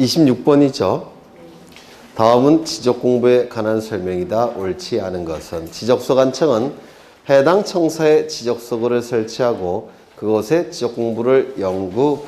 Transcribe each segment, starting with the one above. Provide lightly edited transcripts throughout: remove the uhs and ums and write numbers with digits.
26번이죠. 다음은 지적 공부에 관한 설명이다. 옳지 않은 것은 지적소관청은 해당 청사에 지적소고를 설치하고 그곳에 지적 공부를 연구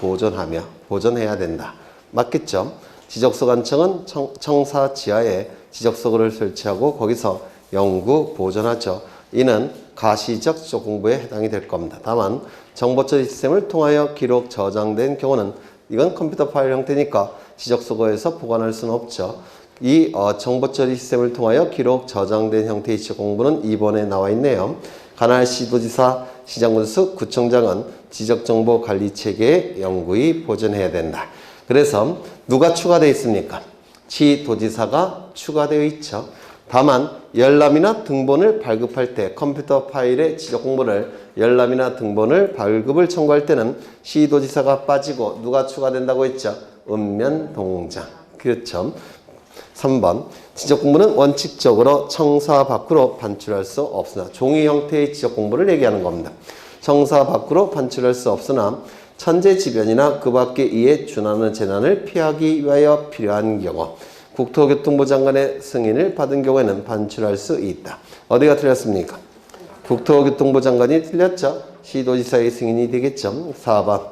보존해야 된다. 맞겠죠? 지적소관청은 청사 지하에 지적소고를 설치하고 거기서 연구 보존하죠. 이는 가시적 지적 공부에 해당이 될 겁니다. 다만 정보처리 시스템을 통하여 기록 저장된 경우는 이건 컴퓨터 파일 형태니까 지적소고에서 보관할 수는 없죠. 이 정보처리 시스템을 통하여 기록 저장된 형태의 지적 공부는 2번에 나와 있네요. 관할시 도지사, 시장군수, 구청장은 지적정보관리체계의 영구히 보존해야 된다. 그래서 누가 추가되어 있습니까? 시도지사가 추가되어 있죠. 다만 열람이나 등본을 발급할 때 컴퓨터 파일의 지적 공부를 열람이나 등본을 발급을 청구할 때는 시도지사가 빠지고 누가 추가된다고 했죠? 읍면동장. 그렇죠. 3번 지적 공부는 원칙적으로 청사 밖으로 반출할 수 없으나 종이 형태의 지적 공부를 얘기하는 겁니다. 청사 밖으로 반출할 수 없으나 천재지변이나 그 밖에 이에 준하는 재난을 피하기 위하여 필요한 경우 국토교통부 장관의 승인을 받은 경우에는 반출할 수 있다. 어디가 틀렸습니까? 국토교통부 장관이 틀렸죠. 시도지사의 승인이 되겠죠. 4번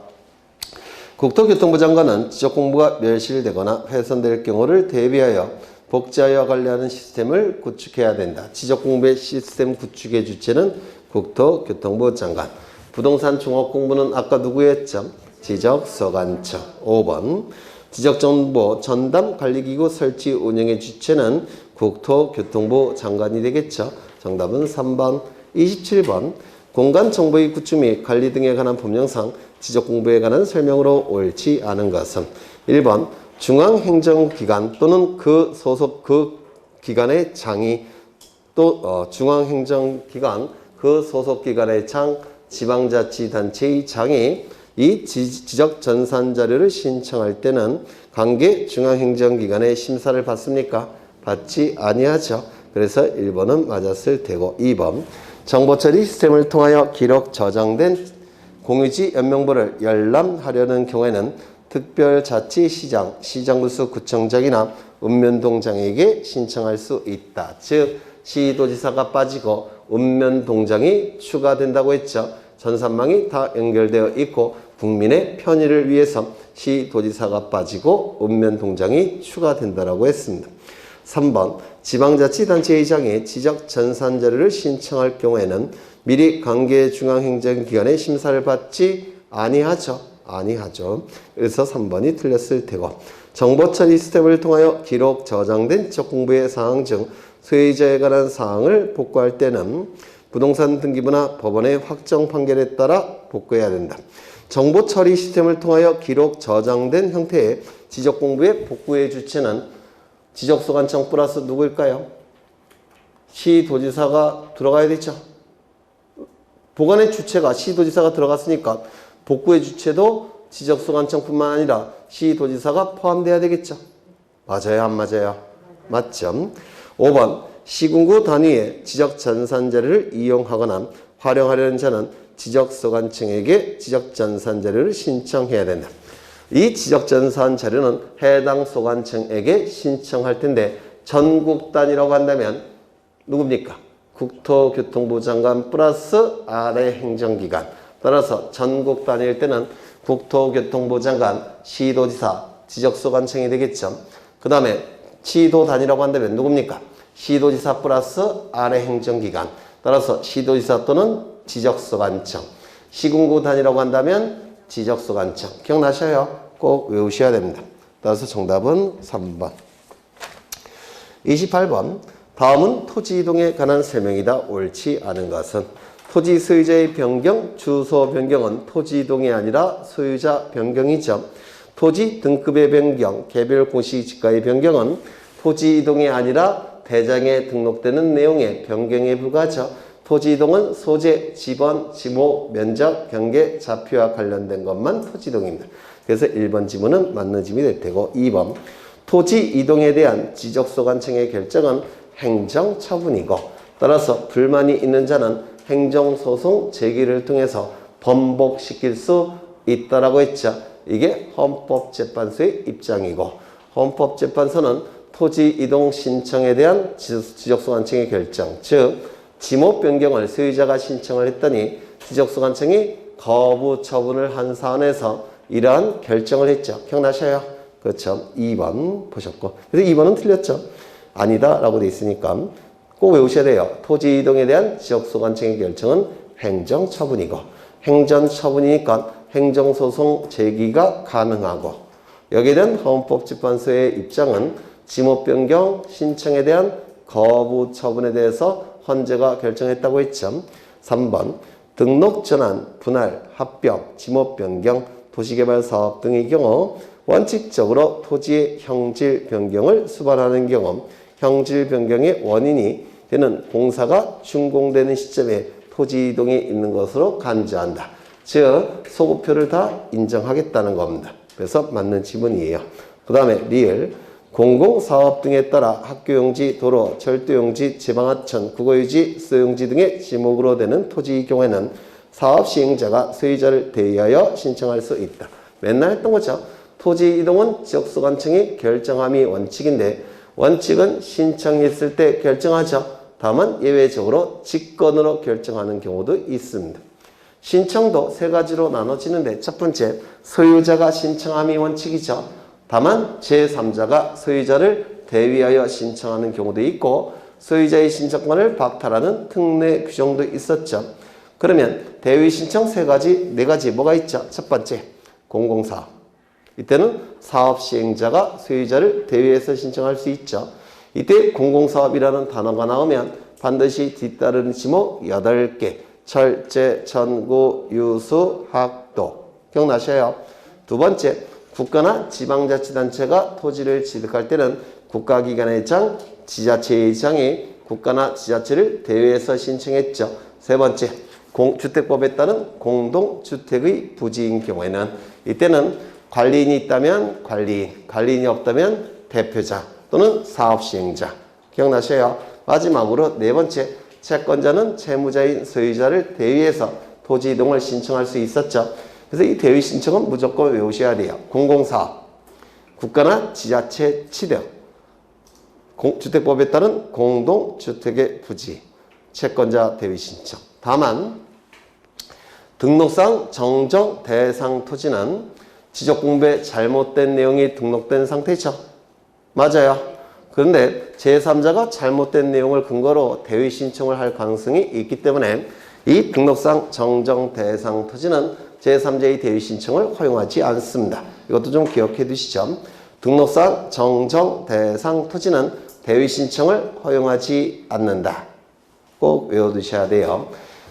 국토교통부 장관은 지적공부가 멸실되거나 훼손될 경우를 대비하여 복제하여 관리하는 시스템을 구축해야 된다. 지적공부의 시스템 구축의 주체는 국토교통부 장관. 부동산 종합공부는 아까 누구였죠? 지적소관청. 5번 지적정보 전담관리기구 설치 운영의 주체는 국토교통부 장관이 되겠죠. 정답은 3번. 27번 공간정보의 구축 및 관리 등에 관한 법령상 지적공부에 관한 설명으로 옳지 않은 것은 1번 중앙행정기관 또는 그 소속 그 기관의 장이 또 중앙행정기관 그 소속 기관의 장 지방자치단체의 장이 이 지적 전산 자료를 신청할 때는 관계 중앙행정기관의 심사를 받습니까? 받지 아니하죠. 그래서 1번은 맞았을 테고 2번 정보처리 시스템을 통하여 기록 저장된 공유지 연명부를 열람하려는 경우에는 특별자치시장, 시장군수, 구청장이나 읍면동장에게 신청할 수 있다. 즉 시도지사가 빠지고 읍면동장이 추가된다고 했죠. 전산망이 다 연결되어 있고 국민의 편의를 위해서 시도지사가 빠지고 읍면동장이 추가된다고 했습니다. 3번 지방자치단체의장이 지적 전산자료를 신청할 경우에는 미리 관계 중앙행정기관의 심사를 받지 아니하죠. 그래서 3번이 틀렸을 테고 정보처리 시스템을 통하여 기록 저장된 지적공부의 사항 중 소유자에 관한 사항을 복구할 때는 부동산 등기부나 법원의 확정 판결에 따라 복구해야 된다. 정보처리 시스템을 통하여 기록 저장된 형태의 지적공부의 복구의 주체는 지적소관청 플러스 누구일까요? 시도지사가 들어가야 되죠. 보관의 주체가 시도지사가 들어갔으니까 복구의 주체도 지적소관청뿐만 아니라 시도지사가 포함돼야 되겠죠. 맞아요, 안 맞아요? 맞죠. 5번 시군구 단위의 지적전산자료를 이용하거나 활용하려는 자는 지적소관청에게 지적전산자료를 신청해야 된다. 이 지적전산 자료는 해당 소관청에게 신청할 텐데 전국 단위라고 한다면 누굽니까? 국토교통부 장관 플러스 아래 행정기관. 따라서 전국 단위일 때는 국토교통부 장관, 시도지사, 지적소관청이 되겠죠. 그 다음에 시도 단위라고 한다면 누굽니까? 시도지사 플러스 아래 행정기관. 따라서 시도지사 또는 지적소관청. 시군구 단위라고 한다면 지적소관청. 기억나셔요? 꼭 외우셔야 됩니다. 따라서 정답은 3번. 28번. 다음은 토지 이동에 관한 설명이다. 옳지 않은 것은 토지 소유자의 변경, 주소 변경은 토지 이동이 아니라 소유자 변경이죠. 토지 등급의 변경, 개별 공시 지가의 변경은 토지 이동이 아니라 대장에 등록되는 내용의 변경에 불과하죠. 토지 이동은 소재, 지번, 지모, 면적, 경계, 좌표와 관련된 것만 토지 이동입니다. 그래서 1번 지문은 맞는 지문이 될 테고 2번 토지 이동에 대한 지적소관청의 결정은 행정처분이고 따라서 불만이 있는 자는 행정소송 제기를 통해서 번복시킬 수 있다라고 했죠. 이게 헌법재판소의 입장이고 헌법재판소는 토지 이동 신청에 대한 지적소관청의 결정, 즉 지목 변경을 소유자가 신청을 했더니 지적소관청이 거부 처분을 한 사안에서 이러한 결정을 했죠. 기억나셔요? 그렇죠. 2번 보셨고. 그래서 2번은 틀렸죠. 아니다 라고 돼 있으니까 꼭 외우셔야 돼요. 토지 이동에 대한 지적소관청의 결정은 행정처분이고, 행정처분이니까 행정소송 제기가 가능하고, 여기에 대한 헌법재판소의 입장은 지목 변경 신청에 대한 거부 처분에 대해서 헌재가 결정했다고 했죠. 3번 등록 전환, 분할, 합병, 지목 변경, 도시개발 사업 등의 경우 원칙적으로 토지의 형질 변경을 수반하는 경우 형질 변경의 원인이 되는 공사가 준공되는 시점에 토지 이동이 있는 것으로 간주한다. 즉 소급표를 다 인정하겠다는 겁니다. 그래서 맞는 지문이에요. 그 다음에 리을 공공사업 등에 따라 학교용지, 도로, 철도용지, 지방하천, 국어유지, 수용지 등의 지목으로 되는 토지의 경우에는 사업 시행자가 소유자를 대의하여 신청할 수 있다. 맨날 했던 거죠. 토지 이동은 지적소관청이 결정함이 원칙인데 원칙은 신청했을 때 결정하죠. 다만 예외적으로 직권으로 결정하는 경우도 있습니다. 신청도 세 가지로 나눠지는데 첫 번째, 소유자가 신청함이 원칙이죠. 다만 제3자가 소유자를 대위하여 신청하는 경우도 있고 소유자의 신청권을 박탈하는 특례 규정도 있었죠. 그러면 대위 신청 세 가지, 네 가지 뭐가 있죠? 첫 번째, 공공사업. 이때는 사업 시행자가 소유자를 대위해서 신청할 수 있죠. 이때 공공사업이라는 단어가 나오면 반드시 뒤따르는 지목 8개. 철제, 천구, 유수, 학도. 기억나셔요? 두 번째, 국가나 지방자치단체가 토지를 취득할 때는 국가기관의 장, 지자체의 장이 국가나 지자체를 대회해서 신청했죠. 세 번째, 주택법에 따른 공동주택의 부지인 경우에는 이때는 관리인이 있다면 관리인, 관리인이 없다면 대표자 또는 사업시행자. 기억나셔요? 마지막으로 네 번째, 채권자는 채무자인 소유자를 대위해서 토지 이동을 신청할 수 있었죠. 그래서 이 대위 신청은 무조건 외우셔야 돼요. 공공사업, 국가나 지자체 취득, 주택법에 따른 공동주택의 부지, 채권자 대위 신청. 다만 등록상 정정 대상 토지는 지적공부에 잘못된 내용이 등록된 상태죠. 맞아요. 그런데 제3자가 잘못된 내용을 근거로 대위 신청을 할 가능성이 있기 때문에 이 등록상 정정 대상 토지는 제3자의 대위 신청을 허용하지 않습니다. 이것도 좀 기억해 두시죠. 등록상 정정 대상 토지는 대위 신청을 허용하지 않는다. 꼭 외워두셔야 돼요.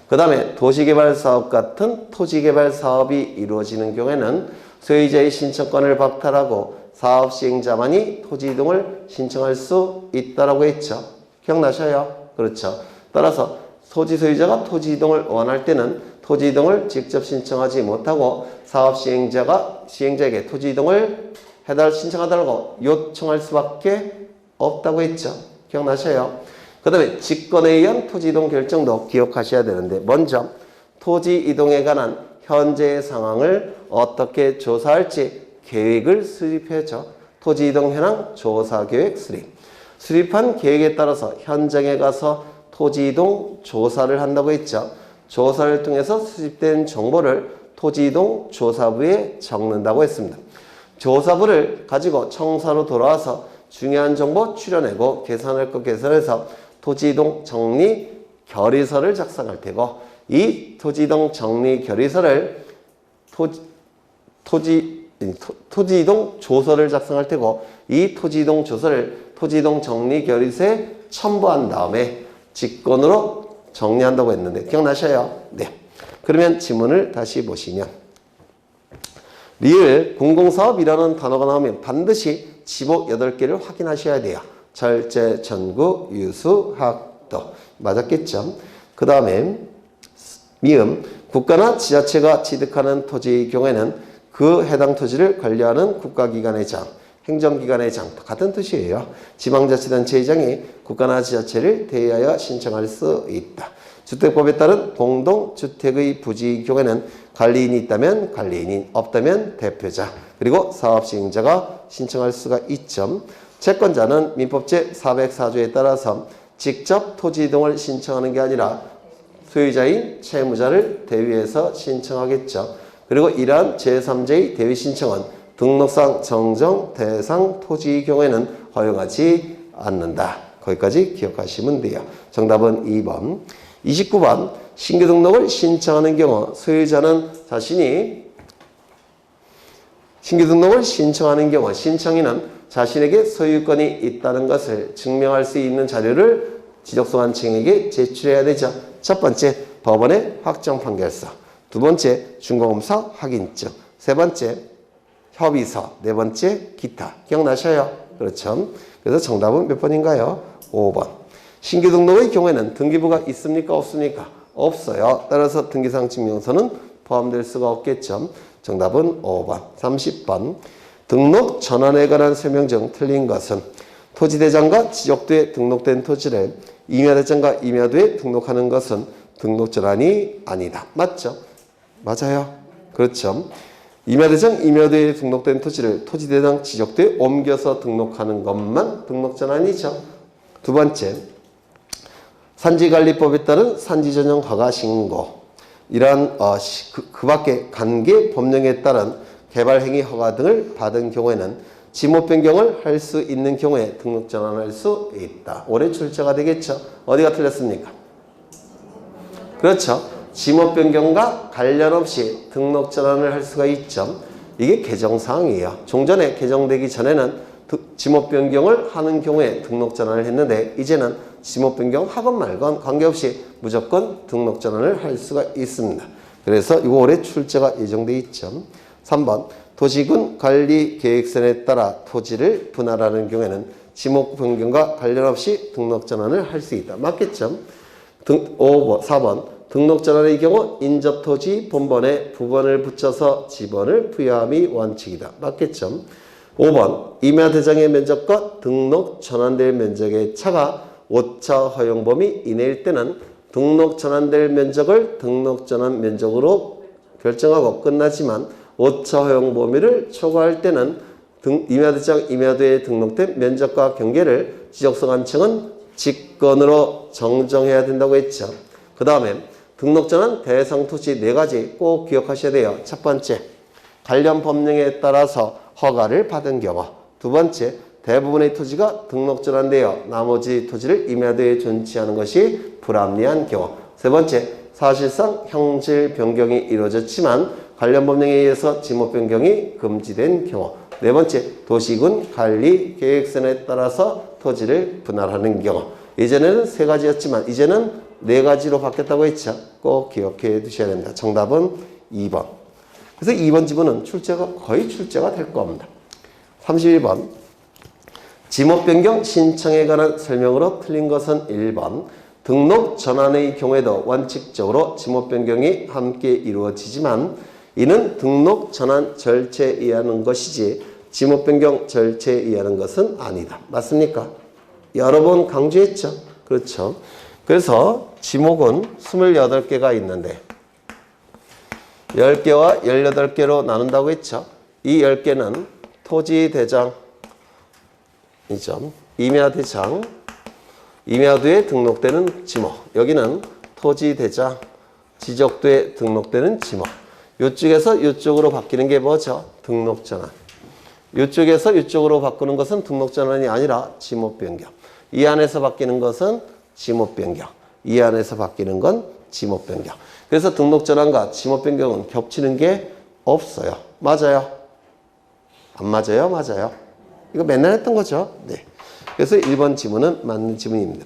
그 다음에 도시개발 사업 같은 토지개발 사업이 이루어지는 경우에는 소유자의 신청권을 박탈하고 사업 시행자만이 토지 이동을 신청할 수 있다라고 했죠. 기억나셔요? 그렇죠. 따라서 토지 소유자가 토지 이동을 원할 때는 토지 이동을 직접 신청하지 못하고 사업 시행자에게 토지 이동을 신청하달라고 요청할 수밖에 없다고 했죠. 기억나셔요? 그 다음에 직권에 의한 토지 이동 결정도 기억하셔야 되는데 먼저 토지 이동에 관한 현재의 상황을 어떻게 조사할지 계획을 수립해줘. 토지 이동 현황 조사 계획 수립. 수립한 계획에 따라서 현장에 가서 토지 이동 조사를 한다고 했죠. 조사를 통해서 수집된 정보를 토지 이동 조사부에 적는다고 했습니다. 조사부를 가지고 청사로 돌아와서 중요한 정보 추려내고 계산할 것 계산해서 토지 이동 정리 결의서를 작성할 테고 이 토지 이동 정리 결의서를 토지 이동 조서를 작성할 테고 이 토지 이동 조서를 토지 이동 정리 결의서에 첨부한 다음에 직권으로 정리한다고 했는데 기억나셔요? 네. 그러면 지문을 다시 보시면 리을 공공사업이라는 단어가 나오면 반드시 지목 8개를 확인하셔야 돼요. 철제, 전구, 유수, 학도. 맞았겠죠? 그 다음에 미음 국가나 지자체가 취득하는 토지의 경우에는 그 해당 토지를 관리하는 국가기관의 장, 행정기관의 장 같은 뜻이에요. 지방자치단체의 장이 국가나 지자체를 대의하여 신청할 수 있다. 주택법에 따른 공동주택의 부지의 경우에는 관리인이 있다면 관리인이 없다면 대표자. 그리고 사업시행자가 신청할 수가 있죠. 채권자는 민법 제404조에 따라서 직접 토지 이동을 신청하는 게 아니라 소유자인 채무자를 대위해서 신청하겠죠. 그리고 이러한 제3자의 대위 신청은 등록상 정정 대상 토지의 경우에는 허용하지 않는다. 거기까지 기억하시면 돼요. 정답은 2번. 29번. 신규 등록을 신청하는 경우 소유자는 자신이 신규 등록을 신청하는 경우 신청인은 자신에게 소유권이 있다는 것을 증명할 수 있는 자료를 지적소관청에게 제출해야 되죠. 첫 번째, 법원의 확정 판결서. 두 번째, 준공검사 확인증. 세 번째, 협의서. 네 번째, 기타. 기억나셔요? 그렇죠. 그래서 정답은 몇 번인가요? 5번. 신규 등록의 경우에는 등기부가 있습니까? 없습니까? 없어요. 따라서 등기상 증명서는 포함될 수가 없겠죠. 정답은 5번. 30번. 등록 전환에 관한 설명 중 틀린 것은 토지대장과 지적도에 등록된 토지를 임야대장과 임야도에 등록하는 것은 등록 전환이 아니다. 맞죠? 맞아요. 그렇죠. 임야대장, 임야도에 등록된 토지를 토지대장, 지적도에 옮겨서 등록하는 것만 등록 전환이죠. 두 번째, 산지관리법에 따른 산지전용 허가 신고. 이러한 그 밖에 관계 법령에 따른 개발행위 허가 등을 받은 경우에는 지목 변경을 할 수 있는 경우에 등록 전환할 수 있다. 올해 출제가 되겠죠. 어디가 틀렸습니까? 그렇죠. 지목 변경과 관련 없이 등록 전환을 할 수가 있죠. 이게 개정사항이에요. 종전에 개정되기 전에는 지목 변경을 하는 경우에 등록 전환을 했는데 이제는 지목 변경 하건 말건 관계없이 무조건 등록 전환을 할 수가 있습니다. 그래서 이거 올해 출제가 예정돼 있죠. 3번. 도시군 관리계획선에 따라 토지를 분할하는 경우에는 지목 변경과 관련 없이 등록 전환을 할 수 있다. 맞겠죠? 4번. 등록 전환의 경우 인접토지 본번에 부번을 붙여서 지번을 부여함이 원칙이다. 맞겠죠? 5번. 임야대장의 면적과 등록 전환될 면적의 차가 오차 허용 범위 이내일 때는 등록 전환될 면적을 등록 전환 면적으로 결정하고 끝나지만 오차 허용 범위를 초과할 때는 임야대장, 임야도에 등록된 면적과 경계를 지적소관청은 직권으로 정정해야 된다고 했죠. 그 다음에 등록 전환 대상 토지 4가지 꼭 기억하셔야 돼요. 첫 번째, 관련 법령에 따라서 허가를 받은 경우. 두 번째, 대부분의 토지가 등록 전환되어 나머지 토지를 임야도에 존치하는 것이 불합리한 경우. 세 번째, 사실상 형질 변경이 이루어졌지만 관련 법령에 의해서 지목 변경이 금지된 경우. 네 번째, 도시군 관리 계획선에 따라서 토지를 분할하는 경우. 이전에는 3가지였지만 이제는 4가지로 바뀌었다고 했죠. 꼭 기억해 두셔야 됩니다. 정답은 2번. 그래서 2번 지문은 거의 출제가 될 겁니다. 31번. 지목 변경 신청에 관한 설명으로 틀린 것은 1번. 등록 전환의 경우에도 원칙적으로 지목 변경이 함께 이루어지지만 이는 등록 전환 절차에 의하는 것이지 지목 변경 절차에 의하는 것은 아니다. 맞습니까? 여러 번 강조했죠. 그렇죠. 그래서 지목은 28개가 있는데 10개와 18개로 나눈다고 했죠. 이 10개는 토지대장, 임야대장, 임야도에 등록되는 지목. 여기는 토지대장, 지적도에 등록되는 지목. 이쪽에서 이쪽으로 바뀌는 게 뭐죠? 등록전환. 이쪽에서 이쪽으로 바꾸는 것은 등록전환이 아니라 지목 변경. 이 안에서 바뀌는 것은 지목 변경. 이 안에서 바뀌는 건 지목 변경. 그래서 등록전환과 지목 변경은 겹치는 게 없어요. 맞아요? 안 맞아요? 맞아요? 이거 맨날 했던 거죠? 네. 그래서 1번 지문은 맞는 지문입니다.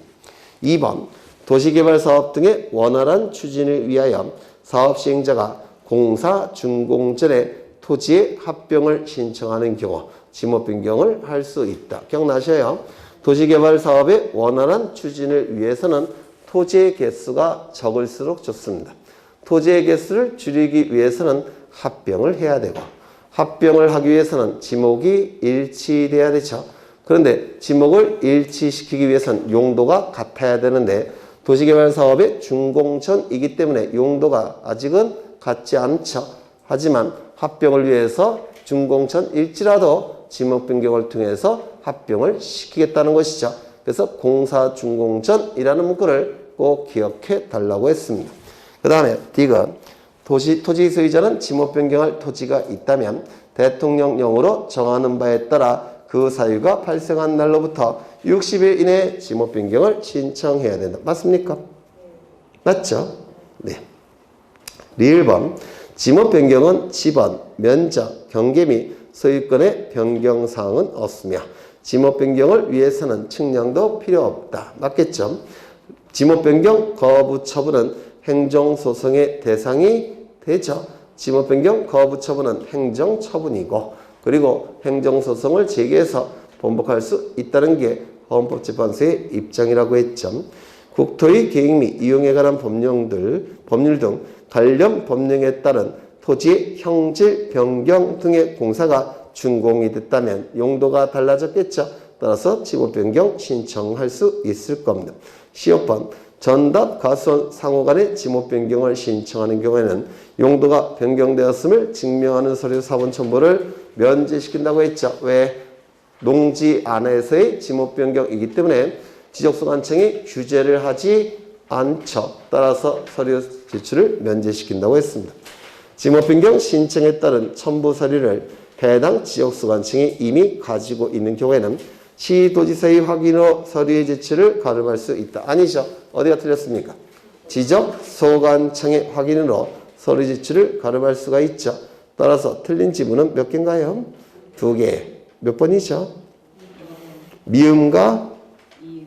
2번. 도시개발사업 등의 원활한 추진을 위하여 사업시행자가 공사 준공 전에 토지의 합병을 신청하는 경우 지목 변경을 할 수 있다. 기억나셔요? 도시개발 사업의 원활한 추진을 위해서는 토지의 개수가 적을수록 좋습니다. 토지의 개수를 줄이기 위해서는 합병을 해야 되고 합병을 하기 위해서는 지목이 일치돼야 되죠. 그런데 지목을 일치시키기 위해서는 용도가 같아야 되는데 도시개발 사업의 준공 전이기 때문에 용도가 아직은 같지 않죠. 하지만 합병을 위해서 준공천일지라도 지목 변경을 통해서 합병을 시키겠다는 것이죠. 그래서 공사준공전이라는 문구를 꼭 기억해 달라고 했습니다. 그 다음에 D가 토지 소유자는 지목 변경할 토지가 있다면 대통령령으로 정하는 바에 따라 그 사유가 발생한 날로부터 60일 이내에 지목 변경을 신청해야 된다. 맞습니까? 맞죠? 네. 리을번 지목 변경은 지번, 면적, 경계 및 소유권의 변경사항은 없으며 지목 변경을 위해서는 측량도 필요 없다. 맞겠죠? 지목 변경 거부 처분은 행정소송의 대상이 되죠. 지목 변경 거부 처분은 행정처분이고 그리고 행정소송을 제기해서 번복할 수 있다는 게 헌법재판소의 입장이라고 했죠. 국토의 계획 및 이용에 관한 법률 등 관련 법령에 따른 토지의 형질 변경 등의 공사가 준공이 됐다면 용도가 달라졌겠죠. 따라서 지목 변경 신청할 수 있을 겁니다. 15번 전답 가수원 상호 간의 지목 변경을 신청하는 경우에는 용도가 변경되었음을 증명하는 서류 사본 첨부를 면제시킨다고 했죠. 왜? 농지 안에서의 지목 변경이기 때문에 지적소관청이 규제를 하지 않죠. 따라서 서류 제출을 면제시킨다고 했습니다. 지목 변경 신청에 따른 첨부 서류를 해당 지적소관청이 이미 가지고 있는 경우에는 시도지사의 확인으로 서류의 제출을 가름할 수 있다. 아니죠. 어디가 틀렸습니까? 지적소관청의 확인으로 서류 제출을 가름할 수가 있죠. 따라서 틀린 지문은 몇 개인가요? 2개. 몇 번이죠? 미음과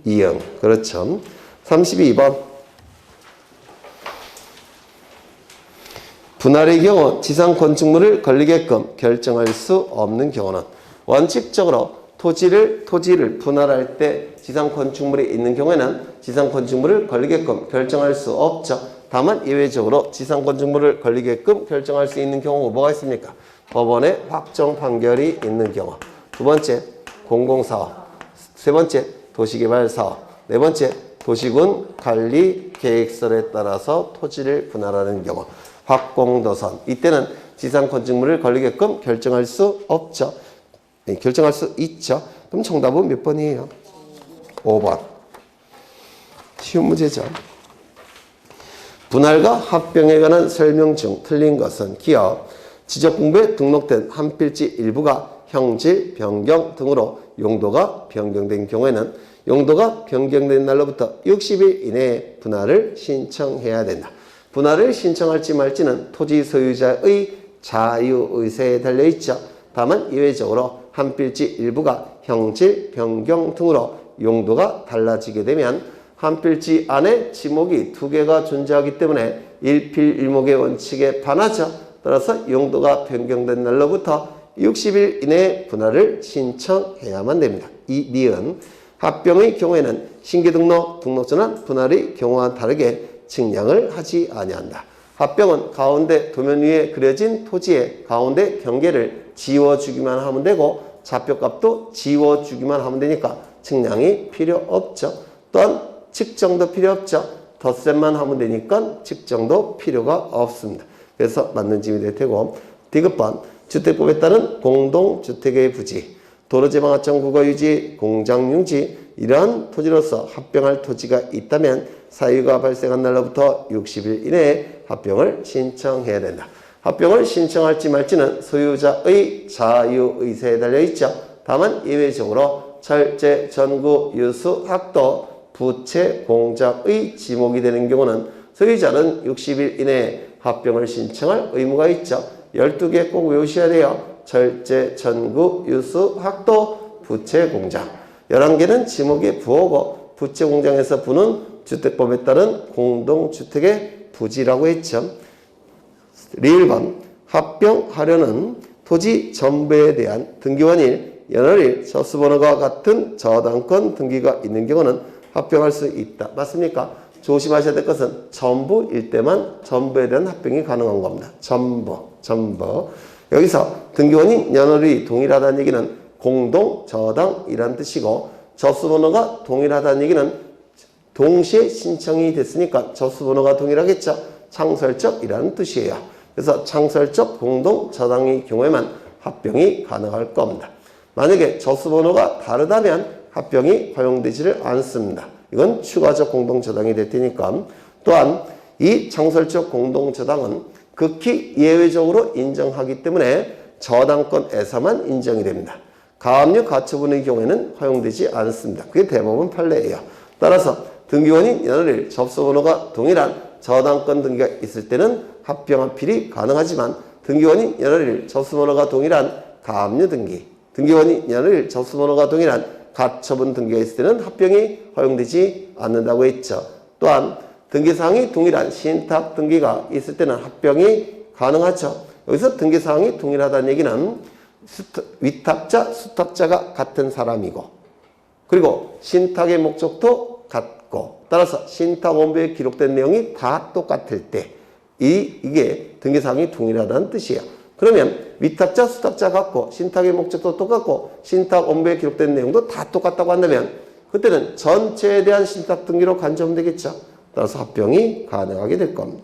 이응. 그렇죠. 32번. 분할의 경우 지상 건축물을 걸리게끔 결정할 수 없는 경우는 원칙적으로 토지를 분할할 때 지상 건축물이 있는 경우에는 지상 건축물을 걸리게끔 결정할 수 없죠. 다만 예외적으로 지상 건축물을 걸리게끔 결정할 수 있는 경우가 뭐가 있습니까? 법원의 확정 판결이 있는 경우. 두 번째, 공공사업. 세 번째, 도시개발사업. 네 번째, 도시군 관리 계획설에 따라서 토지를 분할하는 경우. 확공도선. 이때는 지상 건축물을 걸리게끔 결정할 수 없죠. 네, 결정할 수 있죠. 그럼 정답은 몇 번이에요? 5번. 쉬운 문제죠. 분할과 합병에 관한 설명 중 틀린 것은 기업, 지적공부에 등록된 한 필지 일부가 형질, 변경 등으로 용도가 변경된 경우에는 용도가 변경된 날로부터 60일 이내에 분할을 신청해야 된다. 분할을 신청할지 말지는 토지 소유자의 자유의사에 달려있죠. 다만 예외적으로 한 필지 일부가 형질, 변경 등으로 용도가 달라지게 되면 한 필지 안에 지목이 2개가 존재하기 때문에 일필일목의 원칙에 반하죠. 따라서 용도가 변경된 날로부터 60일 이내에 분할을 신청해야만 됩니다. 이 니은 합병의 경우에는 신규등록, 등록전환, 분할의 경우와 다르게 측량을 하지 아니한다. 합병은 가운데 도면 위에 그려진 토지의 가운데 경계를 지워주기만 하면 되고 좌표값도 지워주기만 하면 되니까 측량이 필요 없죠. 또한 측정도 필요 없죠. 덧셈만 하면 되니까 측정도 필요가 없습니다. 그래서 맞는 짐이 될 테고 디귿번 주택법에 따른 공동주택의 부지, 도로제방하청 국어유지, 공장용지 이러한 토지로서 합병할 토지가 있다면 사유가 발생한 날로부터 60일 이내에 합병을 신청해야 된다. 합병을 신청할지 말지는 소유자의 자유의사에 달려있죠. 다만 예외적으로 철제, 전구, 유수, 학도, 부채, 공작의 지목이 되는 경우는 소유자는 60일 이내에 합병을 신청할 의무가 있죠. 12개 꼭 외우셔야 돼요. 철제, 전구, 유수, 학도, 부채, 공장. 11개는 지목의 부호고 부채 공장에서 부는 주택법에 따른 공동주택의 부지라고 했죠. 리을번 합병하려는 토지 전부에 대한 등기원일, 연월일, 접수번호가 같은 저당권 등기가 있는 경우는 합병할 수 있다. 맞습니까? 조심하셔야 될 것은 전부일 때만 전부에 대한 합병이 가능한 겁니다. 전부. 여기서 등기원인 연월이 동일하다는 얘기는 공동 저당이라는 뜻이고 접수번호가 동일하다는 얘기는 동시에 신청이 됐으니까 접수번호가 동일하겠죠. 창설적이라는 뜻이에요. 그래서 창설적 공동 저당의 경우에만 합병이 가능할 겁니다. 만약에 접수번호가 다르다면 합병이 허용되지를 않습니다. 이건 추가적 공동저당이 될 테니까. 또한 이 창설적 공동저당은 극히 예외적으로 인정하기 때문에 저당권에서만 인정이 됩니다. 가압류 가처분의 경우에는 허용되지 않습니다. 그게 대법원 판례예요. 따라서 등기원인 연월일 접수번호가 동일한 저당권 등기가 있을 때는 합병 합필이 가능하지만 등기원인 연월일 접수번호가 동일한 가압류 등기, 등기원인 연월일 접수번호가 동일한 가처분 등기가 있을 때는 합병이 허용되지 않는다고 했죠. 또한 등기사항이 동일한 신탁 등기가 있을 때는 합병이 가능하죠. 여기서 등기사항이 동일하다는 얘기는 위탁자, 수탁자가 같은 사람이고 그리고 신탁의 목적도 같고 따라서 신탁 원부에 기록된 내용이 다 똑같을 때 이게 등기사항이 동일하다는 뜻이에요. 그러면 위탁자, 수탁자 같고 신탁의 목적도 똑같고 신탁 원부에 기록된 내용도 다 똑같다고 한다면 그때는 전체에 대한 신탁 등기로 간주하면 되겠죠. 따라서 합병이 가능하게 될 겁니다.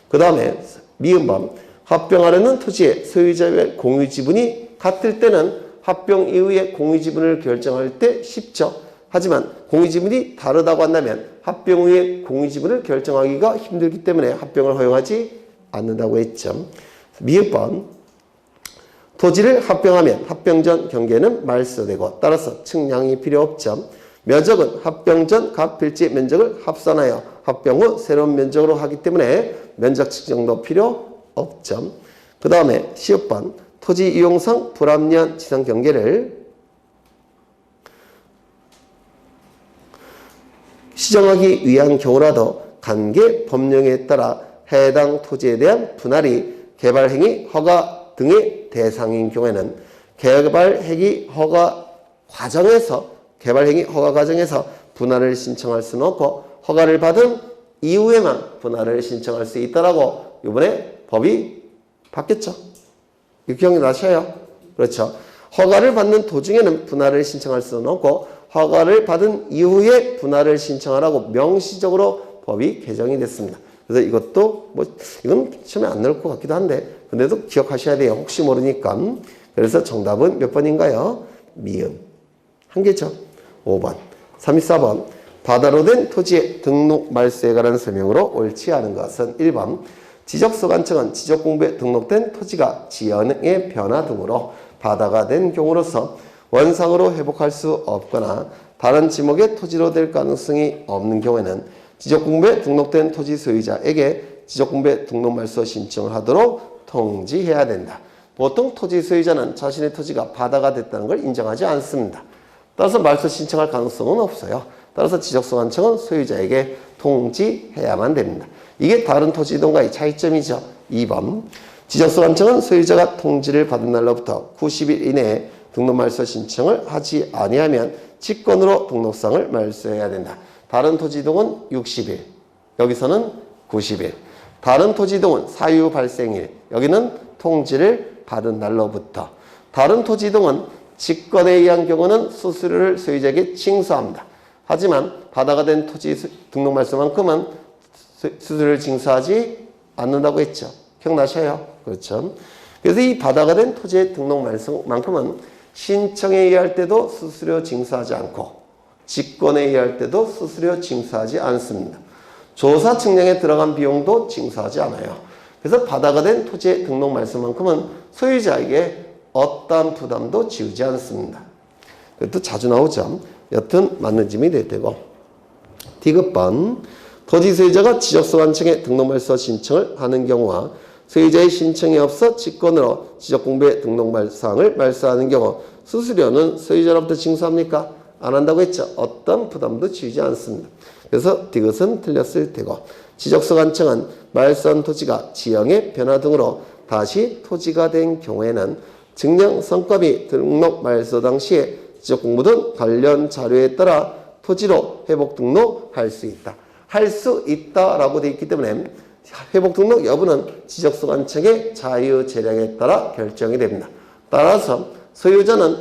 그 다음에 미음번 합병하려는 토지의 소유자의 공유 지분이 같을 때는 합병 이후에 공유 지분을 결정할 때 쉽죠. 하지만 공유 지분이 다르다고 한다면 합병 후에 공유 지분을 결정하기가 힘들기 때문에 합병을 허용하지 않는다고 했죠. 미음번 토지를 합병하면 합병 전 경계는 말소되고 따라서 측량이 필요 없죠. 면적은 합병 전 각 필지 면적을 합산하여 합병 후 새로운 면적으로 하기 때문에 면적 측정도 필요 없죠. 그 다음에 10번 토지 이용상 불합리한 지상 경계를 시정하기 위한 경우라도 관계 법령에 따라 해당 토지에 대한 분할이 개발행위 허가 등의 대상인 경우에는 개발행위 허가 과정에서 분할을 신청할 수는 없고 허가를 받은 이후에만 분할을 신청할 수 있다라고 이번에 법이 바뀌었죠. 기억나셔요? 그렇죠. 허가를 받는 도중에는 분할을 신청할 수는 없고 허가를 받은 이후에 분할을 신청하라고 명시적으로 법이 개정이 됐습니다. 그래서 이것도 이건 시험에 안 나올 것 같기도 한데 근데도 기억하셔야 돼요. 혹시 모르니까. 그래서 정답은 몇 번인가요? 미음. 한 개죠. 5번. 34번. 바다로 된 토지의 등록 말소에 관한 설명으로 옳지 않은 것은 1번. 지적소관청은 지적공부에 등록된 토지가 지형의 변화 등으로 바다가 된 경우로서 원상으로 회복할 수 없거나 다른 지목의 토지로 될 가능성이 없는 경우에는 지적공부에 등록된 토지 소유자에게 지적공부에 등록말소 신청을 하도록 통지해야 된다. 보통 토지 소유자는 자신의 토지가 바다가 됐다는 걸 인정하지 않습니다. 따라서 말소 신청할 가능성은 없어요. 따라서 지적소관청은 소유자에게 통지해야만 됩니다. 이게 다른 토지 이동과의 차이점이죠. 2번. 지적소관청은 소유자가 통지를 받은 날로부터 90일 이내에 등록말소 신청을 하지 아니하면 직권으로 등록상을 말소해야 된다. 다른 토지 이동은 60일, 여기서는 90일. 다른 토지 이동은 사유 발생일, 여기는 통지를 받은 날로부터. 다른 토지 이동은 직권에 의한 경우는 수수료를 소유자에게 징수합니다. 하지만 바다가 된 토지 등록말소만큼은 수수료를 징수하지 않는다고 했죠. 기억나셔요? 그렇죠. 그래서 이 바다가 된 토지의 등록말소만큼은 신청에 의할 때도 수수료 징수하지 않고 직권에 의할 때도 수수료 징수하지 않습니다. 조사 측량에 들어간 비용도 징수하지 않아요. 그래서 바다가 된 토지의 등록말소만큼은 소유자에게 어떠한 부담도 지우지 않습니다. 그것도 자주 나오죠. 여튼 맞는 짐이 될 테고. 디귿번 토지 소유자가 지적소관청에 등록말소 신청을 하는 경우와 소유자의 신청이 없어 직권으로 지적공부에 등록사항을 말소하는 경우 수수료는 소유자로부터 징수합니까? 안 한다고 했죠. 어떤 부담도 지우지 않습니다. 그래서 디귿은 틀렸을 테고 지적소관청은 말소한 토지가 지형의 변화 등으로 다시 토지가 된 경우에는 증명 성과비 등록 말소 당시에 지적공부 등 관련 자료에 따라 토지로 회복 등록할 수 있다. 할 수 있다라고 되어 있기 때문에 회복 등록 여부는 지적소관청의 자유 재량에 따라 결정이 됩니다. 따라서 소유자는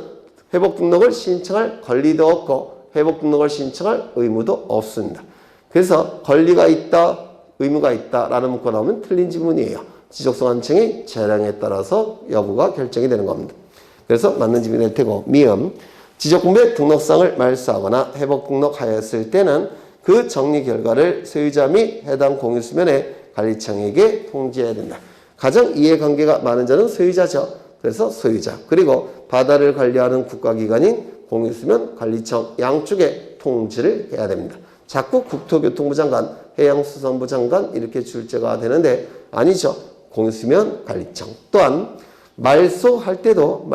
회복 등록을 신청할 권리도 없고 회복 등록을 신청할 의무도 없습니다. 그래서 권리가 있다, 의무가 있다라는 문구가 나오면 틀린 지문이에요. 지적소관청의 재량에 따라서 여부가 결정이 되는 겁니다. 그래서 맞는 집이 될 테고 미음 지적공부의 등록상을 말소하거나 회복 등록하였을 때는 그 정리 결과를 소유자 및 해당 공유수면의 관리청에게 통지해야 된다. 가장 이해관계가 많은 자는 소유자죠. 그래서 소유자 그리고 바다를 관리하는 국가기관인 공유수면 관리청 양쪽에 통지를 해야 됩니다. 자꾸 국토교통부 장관, 해양수산부 장관 이렇게 출제가 되는데 아니죠. 공유수면 관리청 또한 말소할 때도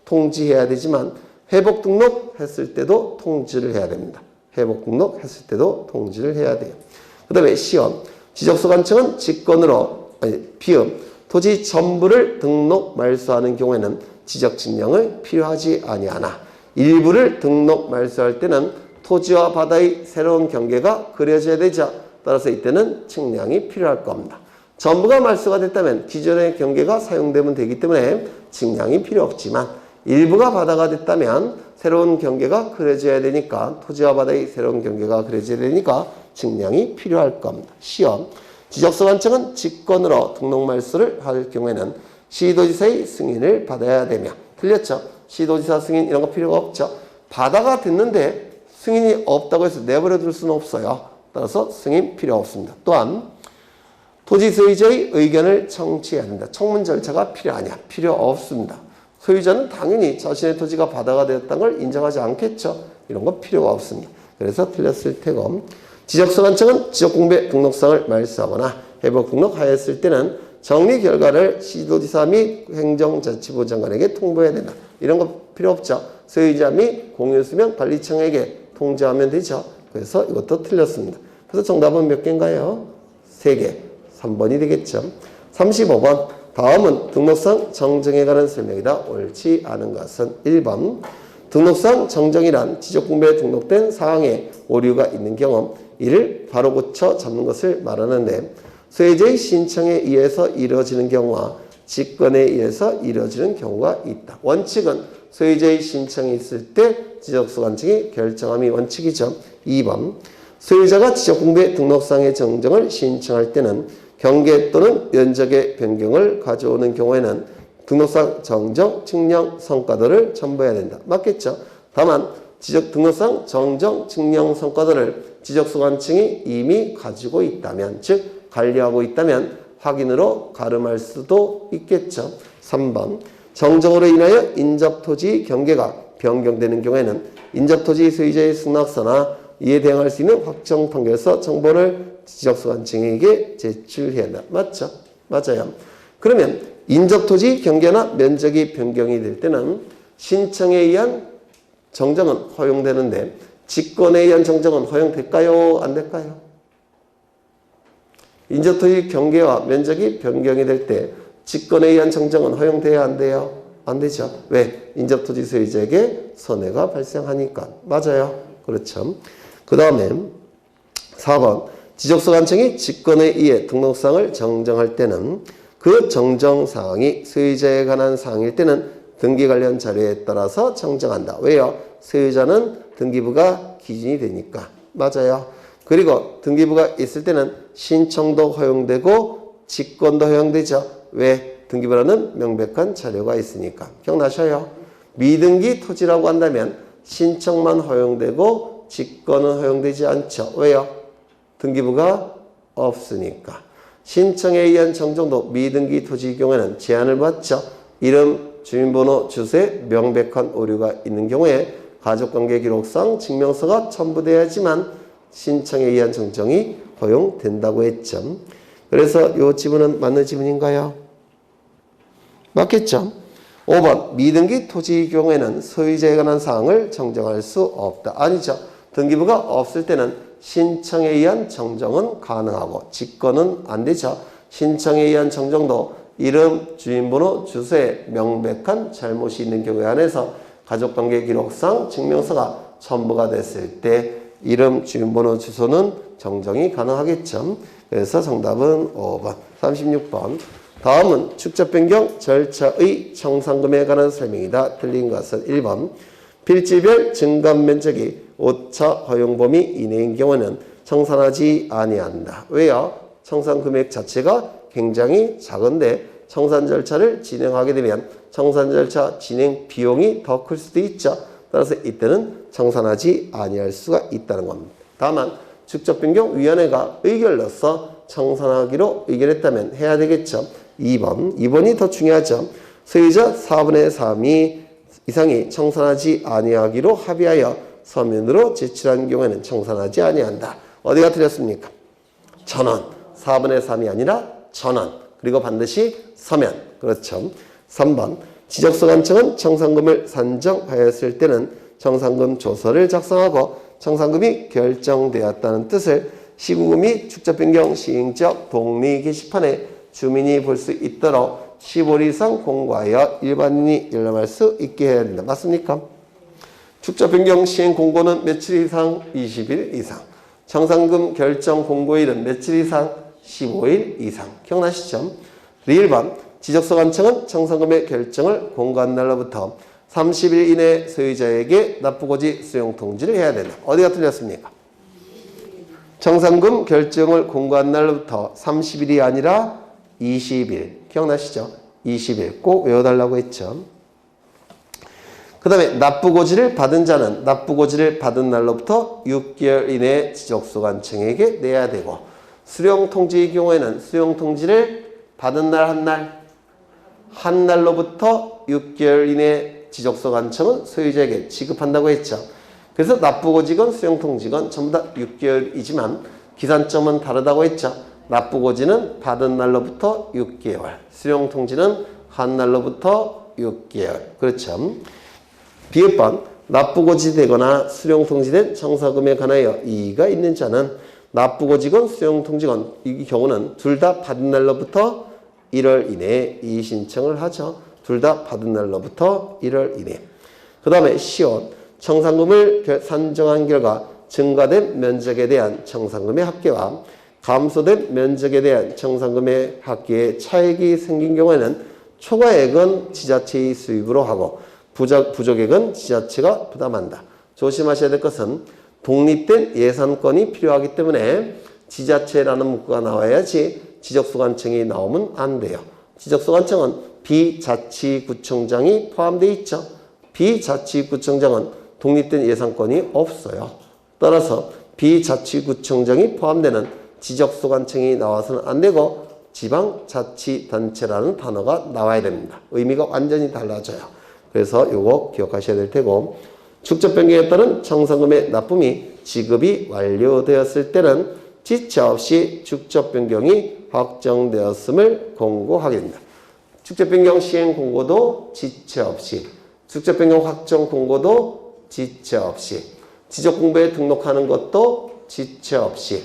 통지해야 되지만 회복 등록했을 때도 통지를 해야 됩니다. 회복 등록했을 때도 통지를 해야 돼요. 그 다음에 시험 지적소관청은 비읍 토지 전부를 등록 말소하는 경우에는 지적증명을 필요하지 아니하나 일부를 등록 말소할 때는 토지와 바다의 새로운 경계가 그려져야 되죠. 따라서 이때는 측량이 필요할 겁니다. 전부가 말소가 됐다면 기존의 경계가 사용되면 되기 때문에 측량이 필요 없지만 일부가 바다가 됐다면 새로운 경계가 그려져야 되니까 토지와 바다의 새로운 경계가 그려져야 되니까 측량이 필요할 겁니다. 시험 지적소관청은 직권으로 등록 말소를 할 경우에는 시도지사의 승인을 받아야 되며 틀렸죠? 시도지사 승인 이런 거 필요가 없죠. 바다가 됐는데 승인이 없다고 해서 내버려 둘 수는 없어요. 따라서 승인 필요 없습니다. 또한 토지 소유자의 의견을 청취해야 된다. 청문 절차가 필요하냐? 필요 없습니다. 소유자는 당연히 자신의 토지가 바다가 되었다는 걸 인정하지 않겠죠. 이런 거 필요가 없습니다. 그래서 틀렸을 테고 지적소관청은 지적공부의 등록상을 말소하거나 회복 등록하였을 때는 정리 결과를 시도지사 및 행정자치부 장관에게 통보해야 된다. 이런 거 필요 없죠. 소유자 및 공유수면 관리청에게 통지하면 되죠. 그래서 이것도 틀렸습니다. 그래서 정답은 몇 개인가요? 3개. 3번이 되겠죠. 35번 다음은 등록상 정정에 관한 설명이다. 옳지 않은 것은 1번 등록상 정정이란 지적공부에 등록된 사항에 오류가 있는 경우 이를 바로 고쳐 잡는 것을 말하는데 소유자의 신청에 의해서 이루어지는 경우와 직권에 의해서 이루어지는 경우가 있다. 원칙은 소유자의 신청이 있을 때 지적소관청이 결정함이 원칙이죠. 2번 소유자가 지적공부의 등록상의 정정을 신청할 때는 경계 또는 면적의 변경을 가져오는 경우에는 등록상 정정, 측량 성과들을 첨부해야 된다. 맞겠죠? 다만 등록상 정정, 측량 성과들을 지적소관청이 이미 가지고 있다면 즉 관리하고 있다면 확인으로 가름할 수도 있겠죠. 3번 정정으로 인하여 인접토지 경계가 변경되는 경우에는 인접토지 소유자의 승낙서나 이에 대응할 수 있는 확정 판결서 정보를 지적소관청에게 제출해야 한다. 맞죠? 맞아요. 그러면 인접토지 경계나 면적이 변경이 될 때는 신청에 의한 정정은 허용되는데 직권에 의한 정정은 허용될까요? 안 될까요? 인접토지 경계와 면적이 변경이 될 때 직권에 의한 정정은 허용돼야 안 돼요? 안 되죠. 왜? 인접토지 소유자에게 손해가 발생하니까. 맞아요. 그렇죠. 그 다음에 4번 지적소관청이 직권에 의해 등록상을 정정할 때는 그 정정사항이 소유자에 관한 사항일 때는 등기 관련 자료에 따라서 정정한다. 왜요? 소유자는 등기부가 기준이 되니까. 맞아요. 그리고 등기부가 있을 때는 신청도 허용되고 직권도 허용되죠. 왜? 등기부라는 명백한 자료가 있으니까. 기억나셔요? 미등기 토지라고 한다면 신청만 허용되고 직권은 허용되지 않죠. 왜요? 등기부가 없으니까. 신청에 의한 정정도 미등기 토지의 경우에는 제한을 받죠. 이름, 주민번호, 주소에 명백한 오류가 있는 경우에 가족관계 기록상 증명서가 첨부돼야지만 신청에 의한 정정이 허용된다고 했죠. 그래서 이 지문은 맞는 지문인가요? 맞겠죠? 5번 미등기 토지의 경우에는 소유자에 관한 사항을 정정할 수 없다. 아니죠. 등기부가 없을 때는 신청에 의한 정정은 가능하고 직권은 안 되죠. 신청에 의한 정정도 이름, 주민번호, 주소에 명백한 잘못이 있는 경우에 한해서 가족관계 기록상 증명서가 첨부가 됐을 때 이름, 주민번호, 주소는 정정이 가능하겠죠. 그래서 정답은 5번. 36번. 다음은 축적 변경 절차의 청산금에 관한 설명이다. 틀린 것은 1번. 필지별 증감 면적이 오차 허용 범위 이내인 경우는 청산하지 아니한다. 왜요? 청산 금액 자체가 굉장히 작은데 청산 절차를 진행하게 되면 청산 절차 진행 비용이 더 클 수도 있죠. 따라서 이때는 청산하지 아니할 수가 있다는 겁니다. 다만 축적변경위원회가 의결로서 청산하기로 의결했다면 해야 되겠죠. 2번이 더 중요하죠. 소유자 4분의 3이 이상이 청산하지 아니하기로 합의하여 서면으로 제출한 경우에는 청산하지 아니한다. 어디가 틀렸습니까? 전원. 4분의 3이 아니라 전원. 그리고 반드시 서면. 그렇죠. 3번. 지적소관청은 청산금을 산정하였을 때는 청산금 조서를 작성하고 청산금이 결정되었다는 뜻을 시구금이 축적변경 시행지역 동리 게시판에 주민이 볼 수 있도록 15일 이상 공고하여 일반인이 열람할 수 있게 해야 된다. 맞습니까? 축적변경 시행 공고는 며칠 이상? 20일 이상. 청산금 결정 공고일은 며칠 이상? 15일 이상. 기억나시죠? 1번 지적소관청은 청산금의 결정을 공고한 날로부터 30일 이내 소유자에게 납부고지 수용 통지를 해야 된다. 어디가 틀렸습니까? 청산금 결정을 공고한 날로부터 30일이 아니라 20일. 기억나시죠? 20일. 꼭 외워달라고 했죠. 그 다음에 납부고지를 받은 자는 납부고지를 받은 날로부터 6개월 이내에 지적소관청에게 내야 되고 수령통지의 경우에는 수령통지를 받은 날 한 날로부터 6개월 이내에 지적소관청은 소유자에게 지급한다고 했죠. 그래서 납부고지건 수령통지건 전부 다 6개월이지만 기산점은 다르다고 했죠. 납부고지는 받은 날로부터 6개월, 수령통지는 한 날로부터 6개월. 그렇죠. 비읍번 납부고지 되거나 수령통지된 청사금에 관하여 이의가 있는 자는 납부고지건 수령통지건 이 경우는 둘 다 받은 날로부터 1월 이내에 이의 신청을 하죠. 둘 다 받은 날로부터 1월 이내. 그 다음에 시온 청산금을 산정한 결과 증가된 면적에 대한 청산금의 합계와 감소된 면적에 대한 청산금의 합계에 차익이 생긴 경우에는 초과액은 지자체의 수입으로 하고 부족액은 지자체가 부담한다. 조심하셔야 될 것은 독립된 예산권이 필요하기 때문에 지자체라는 문구가 나와야지 지적소관청이 나오면 안 돼요. 지적소관청은 비자치구청장이 포함되어 있죠. 비자치구청장은 독립된 예산권이 없어요. 따라서 비자치구청장이 포함되는 지적소관청이 나와서는 안 되고 지방자치단체라는 단어가 나와야 됩니다. 의미가 완전히 달라져요. 그래서 요거 기억하셔야 될 테고 축적변경에 따른 청산금의 납품이 지급이 완료되었을 때는 지체 없이 축적변경이 확정되었음을 공고하게 됩니다. 축적변경 시행 공고도 지체 없이, 축적변경 확정 공고도 지체 없이, 지적공부에 등록하는 것도 지체 없이,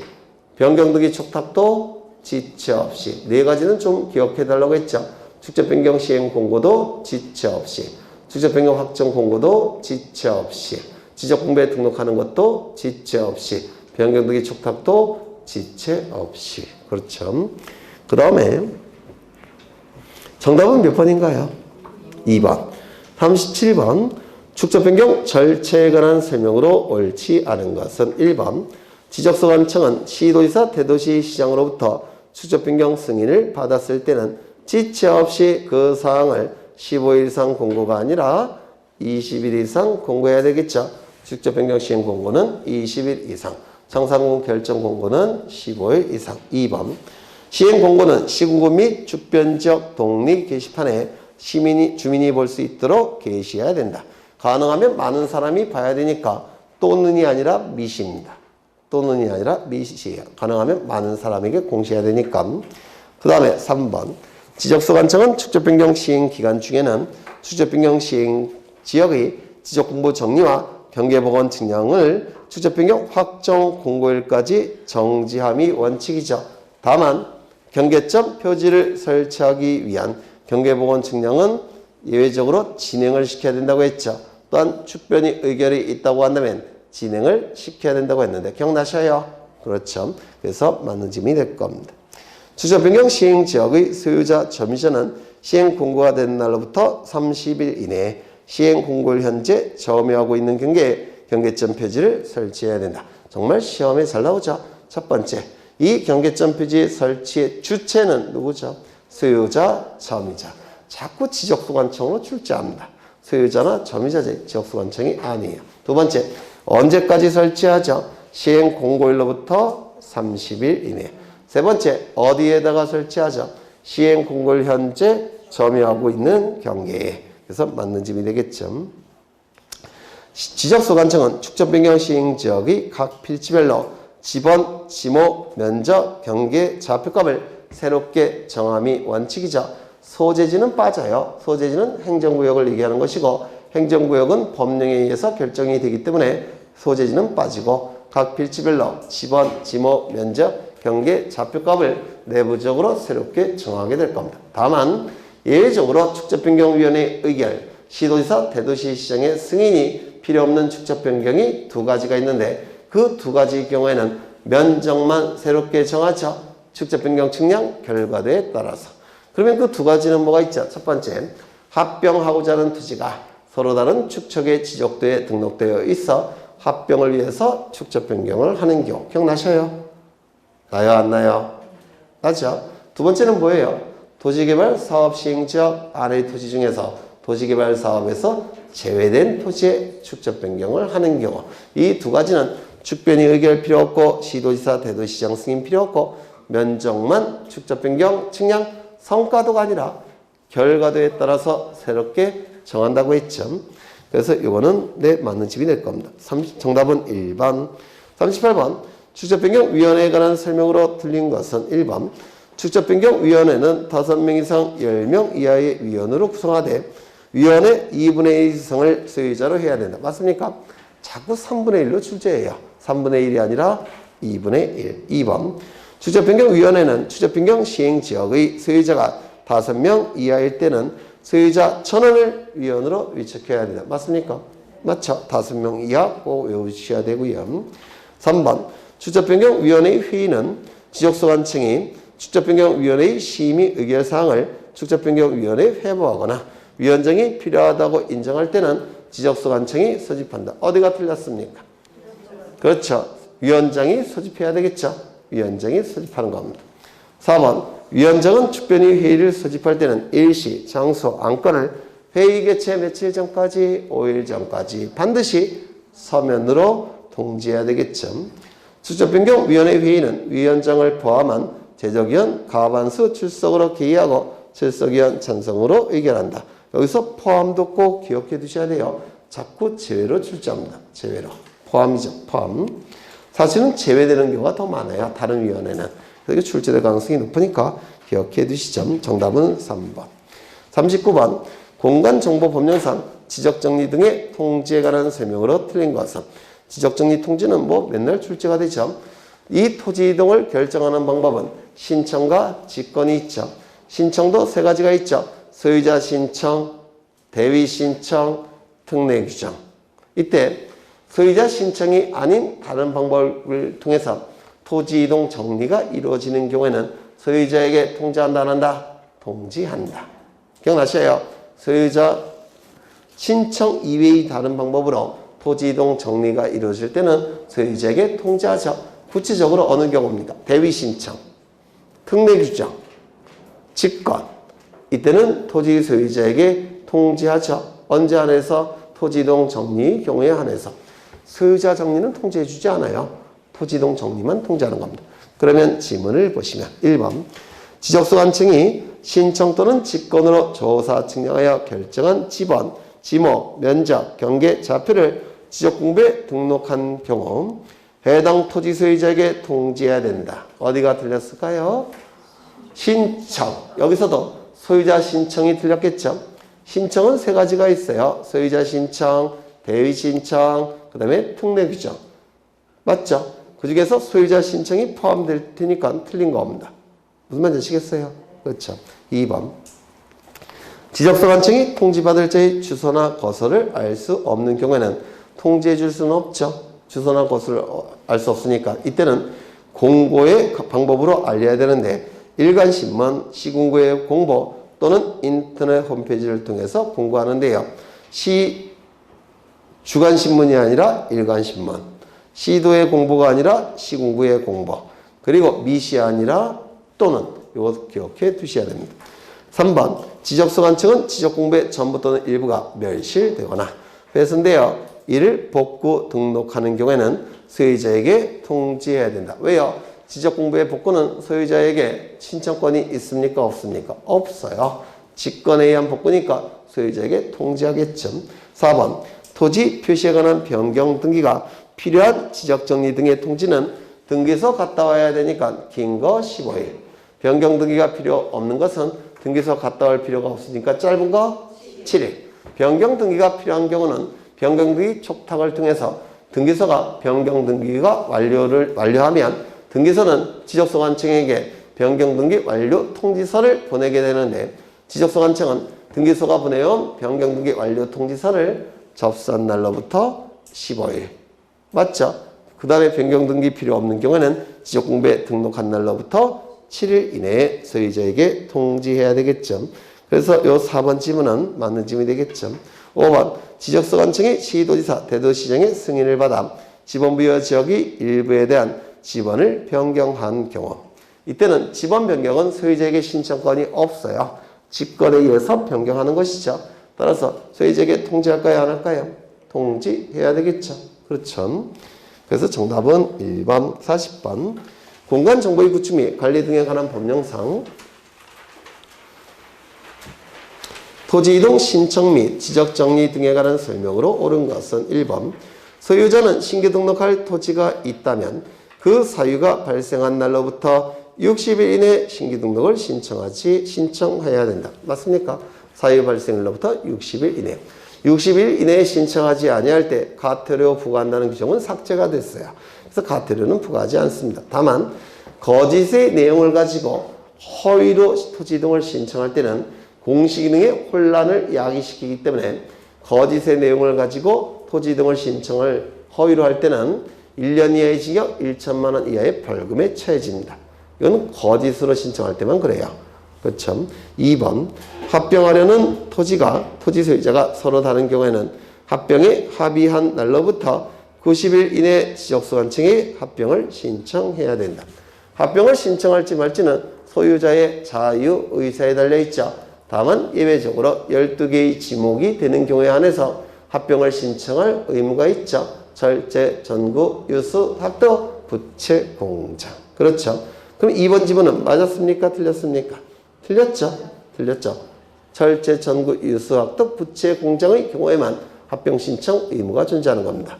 변경등기 촉탁도 지체 없이. 네 가지는 좀 기억해 달라고 했죠. 축적변경 시행 공고도 지체 없이, 축적변경 확정 공고도 지체 없이, 지적공부에 등록하는 것도 지체 없이, 변경등기 촉탁도 지체 없이. 그렇죠. 그 다음에 정답은 몇 번인가요? 2번. 37번. 축적변경 절차에 관한 설명으로 옳지 않은 것은 1번. 지적소관청은 시도지사 대도시시장으로부터 축적변경 승인을 받았을 때는 지체 없이 그 사항을 15일 이상 공고가 아니라 20일 이상 공고해야 되겠죠. 축적변경 시행 공고는 20일 이상. 청산금 결정 공고는 15일 이상. 2번. 시행 공고는 시군구 및 주변지역 동리 게시판에 주민이 볼 수 있도록 게시해야 된다. 가능하면 많은 사람이 봐야 되니까 또는이 아니라 미시입니다. 또는이 아니라 미시예요. 가능하면 많은 사람에게 공시해야 되니까. 그 다음에 3번. 지적소관청은 축적변경 시행 기간 중에는 축적변경 시행 지역의 지적공부 정리와 경계보건 측량을 축적변경 확정 공고일까지 정지함이 원칙이죠. 다만 경계점 표지를 설치하기 위한 경계보건 측량은 예외적으로 진행을 시켜야 된다고 했죠. 또한 축변이 의결이 있다고 한다면 진행을 시켜야 된다고 했는데 기억나셔요? 그렇죠. 그래서 맞는 질문이 될 겁니다. 축적변경 시행지역의 소유자 점유자는 시행 공고가 된 날로부터 30일 이내에 시행 공고를 현재 점유하고 있는 경계에 경계점 표지를 설치해야 된다. 정말 시험에 잘 나오죠. 첫 번째, 이 경계점 표지 설치의 주체는 누구죠? 소유자, 점유자. 자꾸 지적소관청으로 출제합니다. 소유자나 점유자의 지적소관청이 아니에요. 두 번째, 언제까지 설치하죠? 시행 공고일로부터 30일 이내. 세 번째, 어디에다가 설치하죠? 시행 공고일 현재 점유하고 있는 경계에. 그래서 맞는 집이 되겠죠. 지적소관청은 축적변경 시행지역의 각 필지별로 지번, 지목, 면적, 경계, 좌표값을 새롭게 정함이 원칙이죠. 소재지는 빠져요. 소재지는 행정구역을 얘기하는 것이고 행정구역은 법령에 의해서 결정이 되기 때문에 소재지는 빠지고 각 필지별로 지번, 지목, 면적, 경계, 좌표값을 내부적으로 새롭게 정하게 될 겁니다. 다만 예외적으로 축적변경위원회의 의결, 시도지사, 대도시시장의 승인이 필요 없는 축적변경이 두 가지가 있는데 그 두 가지의 경우에는 면적만 새롭게 정하죠. 축적변경 측량 결과도에 따라서. 그러면 그 두 가지는 뭐가 있죠? 첫 번째, 합병하고자 하는 토지가 서로 다른 축척의 지적도에 등록되어 있어 합병을 위해서 축적 변경을 하는 경우. 기억나셔요? 나요, 안 나요? 나죠? 두 번째는 뭐예요? 도시개발 사업 시행지역 안의 토지 중에서 도시개발 사업에서 제외된 토지의 축적 변경을 하는 경우. 이 두 가지는 축변이 의결 필요 없고 시도지사, 대도시장 승인 필요 없고 면적만 축적 변경, 측량, 성과도가 아니라 결과도에 따라서 새롭게 정한다고 했죠. 그래서 이거는 네, 맞는 집이 될 겁니다. 정답은 1번. 38번. 축적변경위원회에 관한 설명으로 틀린 것은 1번. 축적변경위원회는 5명 이상 10명 이하의 위원으로 구성하되 위원회 2분의 1 이상을 소유자로 해야 된다. 맞습니까? 자꾸 3분의 1로 출제해요. 3분의 1이 아니라 2분의 1. 2번. 축적변경위원회는 축적변경 시행지역의 소유자가 5명 이하일 때는 소유자 전원을 위원으로 위촉해야 된다. 맞습니까? 맞죠? 5명 이하 꼭 외우셔야 되고요. 3번. 축적변경위원회의 회의는 지적소관청이 축적변경위원회의 심의 의결사항을 축적변경위원회에 회부하거나 위원장이 필요하다고 인정할 때는 지적소관청이 소집한다. 어디가 틀렸습니까? 그렇죠. 위원장이 소집해야 되겠죠. 위원장이 소집하는 겁니다. 4번. 위원장은 축변위 회의를 소집할 때는 일시, 장소, 안건을 회의 개최 며칠 전까지, 5일 전까지 반드시 서면으로 통지해야 되겠죠. 축적변경위원회 회의는 위원장을 포함한 제적위원 과반수 출석으로 개의하고 출석위원 찬성으로 의결한다. 여기서 포함도 꼭 기억해 두셔야 돼요. 자꾸 제외로 출제합니다. 제외로. 포함이죠. 포함. 사실은 제외되는 경우가 더 많아요. 다른 위원회는. 그래서 출제될 가능성이 높으니까 기억해 두시죠. 정답은 3번. 39번. 공간정보법령상 지적정리 등의 통지에 관한 설명으로 틀린 것은 지적정리 통지는 뭐 맨날 출제가 되죠. 이 토지 이동을 결정하는 방법은 신청과 직권이 있죠. 신청도 세 가지가 있죠. 소유자 신청, 대위 신청, 특례 규정. 이때 소유자 신청이 아닌 다른 방법을 통해서 토지 이동 정리가 이루어지는 경우에는 소유자에게 통지한다 안 한다? 통지한다. 기억나셔요? 소유자 신청 이외의 다른 방법으로 토지 이동 정리가 이루어질 때는 소유자에게 통지하죠. 구체적으로 어느 경우입니까? 대위 신청, 특례 규정, 직권. 이때는 토지 소유자에게 통지하죠. 언제 한해서 토지 이동 정리 경우에 한해서. 소유자 정리는 통지해주지 않아요. 토지 이동 정리만 통지하는 겁니다. 그러면 지문을 보시면 1번. 지적소관청이 신청 또는 직권으로 조사 측량하여 결정한 지번, 지목, 면적, 경계, 좌표를 지적공부에 등록한 경우 해당 토지 소유자에게 통지해야 된다. 어디가 틀렸을까요? 신청. 여기서도 소유자 신청이 틀렸겠죠. 신청은 세 가지가 있어요. 소유자 신청, 대위 신청, 그 다음에 특례 규정. 맞죠? 그 중에서 소유자 신청이 포함될 테니까 틀린 겁니다. 무슨 말인지 아시겠어요? 그렇죠. 2번. 지적소관청이 통지받을 자의 주소나 거소를 알 수 없는 경우에는 통지해 줄 수는 없죠. 주소나 거소를 알 수 없으니까 이때는 공고의 방법으로 알려야 되는데 일간신문, 시군구의 공보 또는 인터넷 홈페이지를 통해서 공고하는데요. 주간신문이 아니라 일간신문, 시도의 공보가 아니라 시군구의 공보, 그리고 미시 아니라 또는 이거 기억해 두셔야 됩니다. 3번 지적소관청은 지적공부의 전부 또는 일부가 멸실되거나 훼손되어 이를 복구 등록하는 경우에는 소유자에게 통지해야 된다. 왜요? 지적공부의 복구는 소유자에게 신청권이 있습니까? 없습니까? 없어요. 직권에 의한 복구니까 소유자에게 통지하겠죠. 4번 토지 표시에 관한 변경 등기가 필요한 지적정리 등의 통지는 등기소 갔다 와야 되니까 긴 거 15일. 변경 등기가 필요 없는 것은 등기소 갔다 올 필요가 없으니까 짧은 거 7일. 변경 등기가 필요한 경우는 변경 등기 촉탁을 통해서 등기소가 변경 등기가 완료하면 등기소는 지적소관청에게 변경 등기 완료 통지서를 보내게 되는데 지적소관청은 등기소가 보내온 변경 등기 완료 통지서를 접수한 날로부터 15일. 맞죠? 그 다음에 변경 등기 필요 없는 경우에는 지적공부에 등록한 날로부터 7일 이내에 소유자에게 통지해야 되겠죠. 그래서 요 4번 지문은 맞는 지문이 되겠죠. 5번 지적소관청이 시도지사, 대도시장의 승인을 받아 지번부여 지역의 일부에 대한 지번을 변경한 경우 이때는 지번 변경은 소유자에게 신청권이 없어요. 직권에 의해서 변경하는 것이죠. 따라서 소유자에게 통지할까요? 안 할까요? 통지해야 되겠죠. 그렇죠. 그래서 정답은 1번, 40번 공간정보의 구축 및 관리 등에 관한 법령상 토지이동 신청 및 지적정리 등에 관한 설명으로 옳은 것은 1번 소유자는 신규 등록할 토지가 있다면 그 사유가 발생한 날로부터 60일 이내 신규 등록을 신청해야 된다. 맞습니까? 사유 발생일로부터 60일 이내. 60일 이내에 신청하지 아니할 때 과태료 부과한다는 규정은 삭제가 됐어요. 그래서 과태료는 부과하지 않습니다. 다만 거짓의 내용을 가지고 허위로 토지 이동을 신청할 때는 공시기능의 혼란을 야기시키기 때문에 거짓의 내용을 가지고 토지 이동을 신청을 허위로 할 때는 1년 이하의 징역 1천만 원 이하의 벌금에 처해집니다. 이건 거짓으로 신청할 때만 그래요. 그렇죠. 2번 합병하려는 토지 소유자가 서로 다른 경우에는 합병에 합의한 날로부터 90일 이내 지적소관청에 합병을 신청해야 된다. 합병을 신청할지 말지는 소유자의 자유 의사에 달려있죠. 다만 예외적으로 12개의 지목이 되는 경우에 한해서 합병을 신청할 의무가 있죠. 절제, 전구, 유수, 합도, 부채, 공장. 그렇죠. 그럼 2번 지문은 맞았습니까? 틀렸습니까? 틀렸죠. 틀렸죠. 절제, 전구, 유수, 합도, 부채, 공장의 경우에만 합병 신청 의무가 존재하는 겁니다.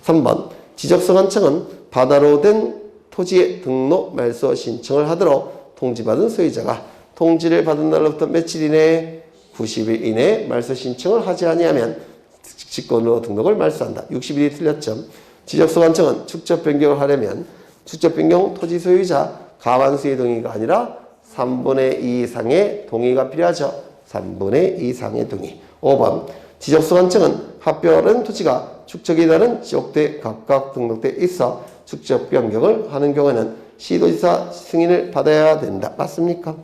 3번 지적소관청은 바다로 된 토지의 등록 말소 신청을 하도록 통지받은 소유자가 통지를 받은 날로부터 며칠 이내에 90일 이내에 말소 신청을 하지 아니하면 직권으로 등록을 말소한다. 60일이 틀렸죠. 지적소관청은 축적 변경을 하려면 축적 변경 토지 소유자 과반수의 동의가 아니라 3분의 2 이상의 동의가 필요하죠. 3분의 2 이상의 동의. 5번 지적소관청은 합병하는 토지가 축적에 따른 지역대에 각각 등록돼 있어 축적 변경을 하는 경우에는 시도지사 승인을 받아야 된다. 맞습니까?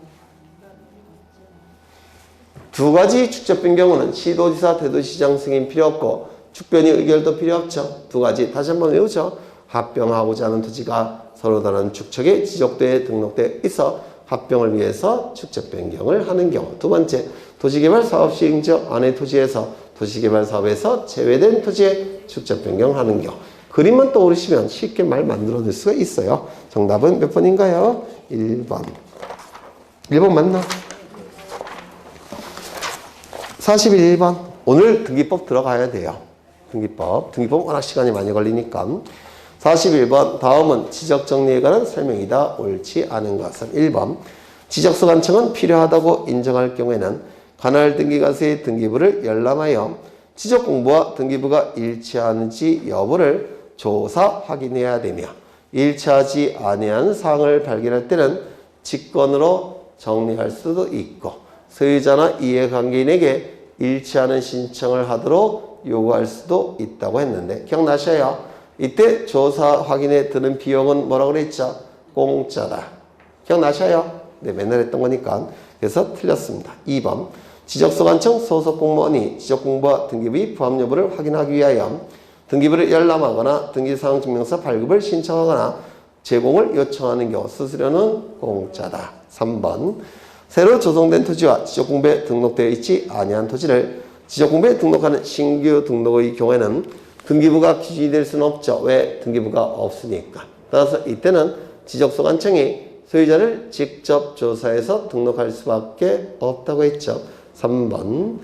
두 가지 축적 변경은 시도지사, 대도시장 승인 필요 없고 축변이 의결도 필요 없죠. 두 가지 다시 한번 외우죠. 합병하고자 하는 토지가 서로 다른 축척에 지적대에 등록돼 있어 합병을 위해서 축적 변경을 하는 경우. 두 번째, 도시개발 사업 시행지역 안의 토지에서 도시개발 사업에서 제외된 토지에 축적 변경하는 경우. 그림만 떠오르시면 쉽게 말 만들어낼 수가 있어요. 정답은 몇 번인가요? 1번. 1번 맞나? 41번. 오늘 등기법 들어가야 돼요. 등기법 워낙 시간이 많이 걸리니까. 41번. 다음은 지적정리에 관한 설명이다. 옳지 않은 것은 1번. 지적소관청은 필요하다고 인정할 경우에는 관할 등기관서의 등기부를 열람하여 지적공부와 등기부가 일치하는지 여부를 조사 확인해야 되며 일치하지 아니한 사항을 발견할 때는 직권으로 정리할 수도 있고 소유자나 이해관계인에게 일치하는 신청을 하도록 요구할 수도 있다고 했는데 기억나셔요? 이때 조사 확인에 드는 비용은 뭐라고 그랬죠? 공짜다. 기억나셔요? 네, 맨날 했던 거니까. 그래서 틀렸습니다. 2번 지적소관청 소속 공무원이 지적공부와 등기부의 부합 여부를 확인하기 위하여 등기부를 열람하거나 등기사항증명서 발급을 신청하거나 제공을 요청하는 경우 수수료는 공짜다. 3번 새로 조성된 토지와 지적공부에 등록되어 있지 아니한 토지를 지적공부에 등록하는 신규 등록의 경우에는 등기부가 기준이 될 수는 없죠. 왜? 등기부가 없으니까. 따라서 이때는 지적소관청이 소유자를 직접 조사해서 등록할 수밖에 없다고 했죠. 3번,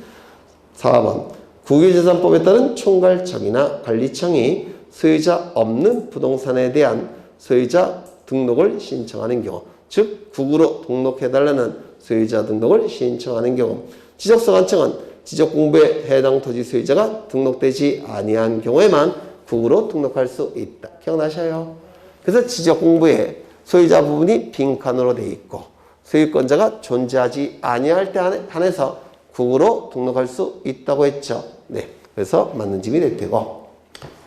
4번 국유재산법에 따른 총괄청이나 관리청이 소유자 없는 부동산에 대한 소유자 등록을 신청하는 경우, 즉 국으로 등록해달라는 소유자 등록을 신청하는 경우, 지적소관청은 지적공부에 해당 토지 소유자가 등록되지 아니한 경우에만 국으로 등록할 수 있다. 기억나셔요? 그래서 지적공부에 소유자 부분이 빈칸으로 되어 있고 소유권자가 존재하지 아니할 때 한해서 국으로 등록할 수 있다고 했죠. 네, 그래서 맞는 집이 될 테고.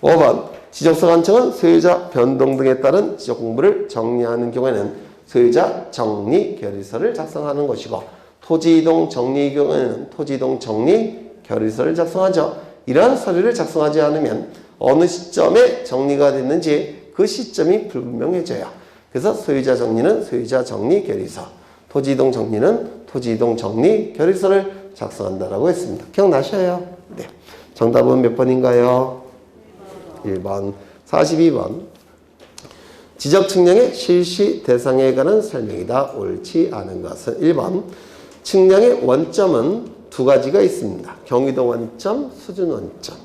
5번 지적소관청은 소유자 변동 등에 따른 지적공부를 정리하는 경우에는 소유자 정리 결의서를 작성하는 것이고, 토지이동 정리의 경우에는 토지이동 정리 결의서를 작성하죠. 이러한 서류를 작성하지 않으면 어느 시점에 정리가 됐는지 그 시점이 불분명해져요. 그래서 소유자 정리는 소유자 정리 결의서, 토지이동 정리는 토지이동 정리 결의서를 작성한다라고 했습니다. 기억나셔요? 네. 정답은 몇 번인가요? 1번. 42번. 지적 측량의 실시 대상에 관한 설명이다. 옳지 않은 것은 1번. 측량의 원점은 두 가지가 있습니다. 경위도 원점, 수준 원점.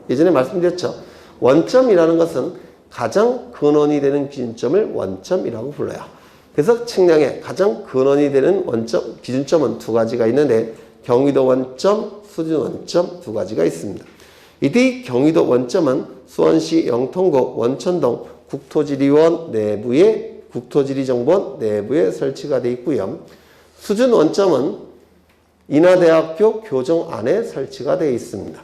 예전에 말씀드렸죠. 원점이라는 것은 가장 근원이 되는 기준점을 원점이라고 불러요. 그래서 측량의 가장 근원이 되는 원점, 기준점은 두 가지가 있는데 경위도 원점, 수준 원점 두 가지가 있습니다. 이때 경위도 원점은 수원시 영통구 원천동 국토지리원 내부에 국토지리정보원 내부에 설치가 되어 있고요. 수준 원점은 인하대학교 교정 안에 설치가 되어 있습니다.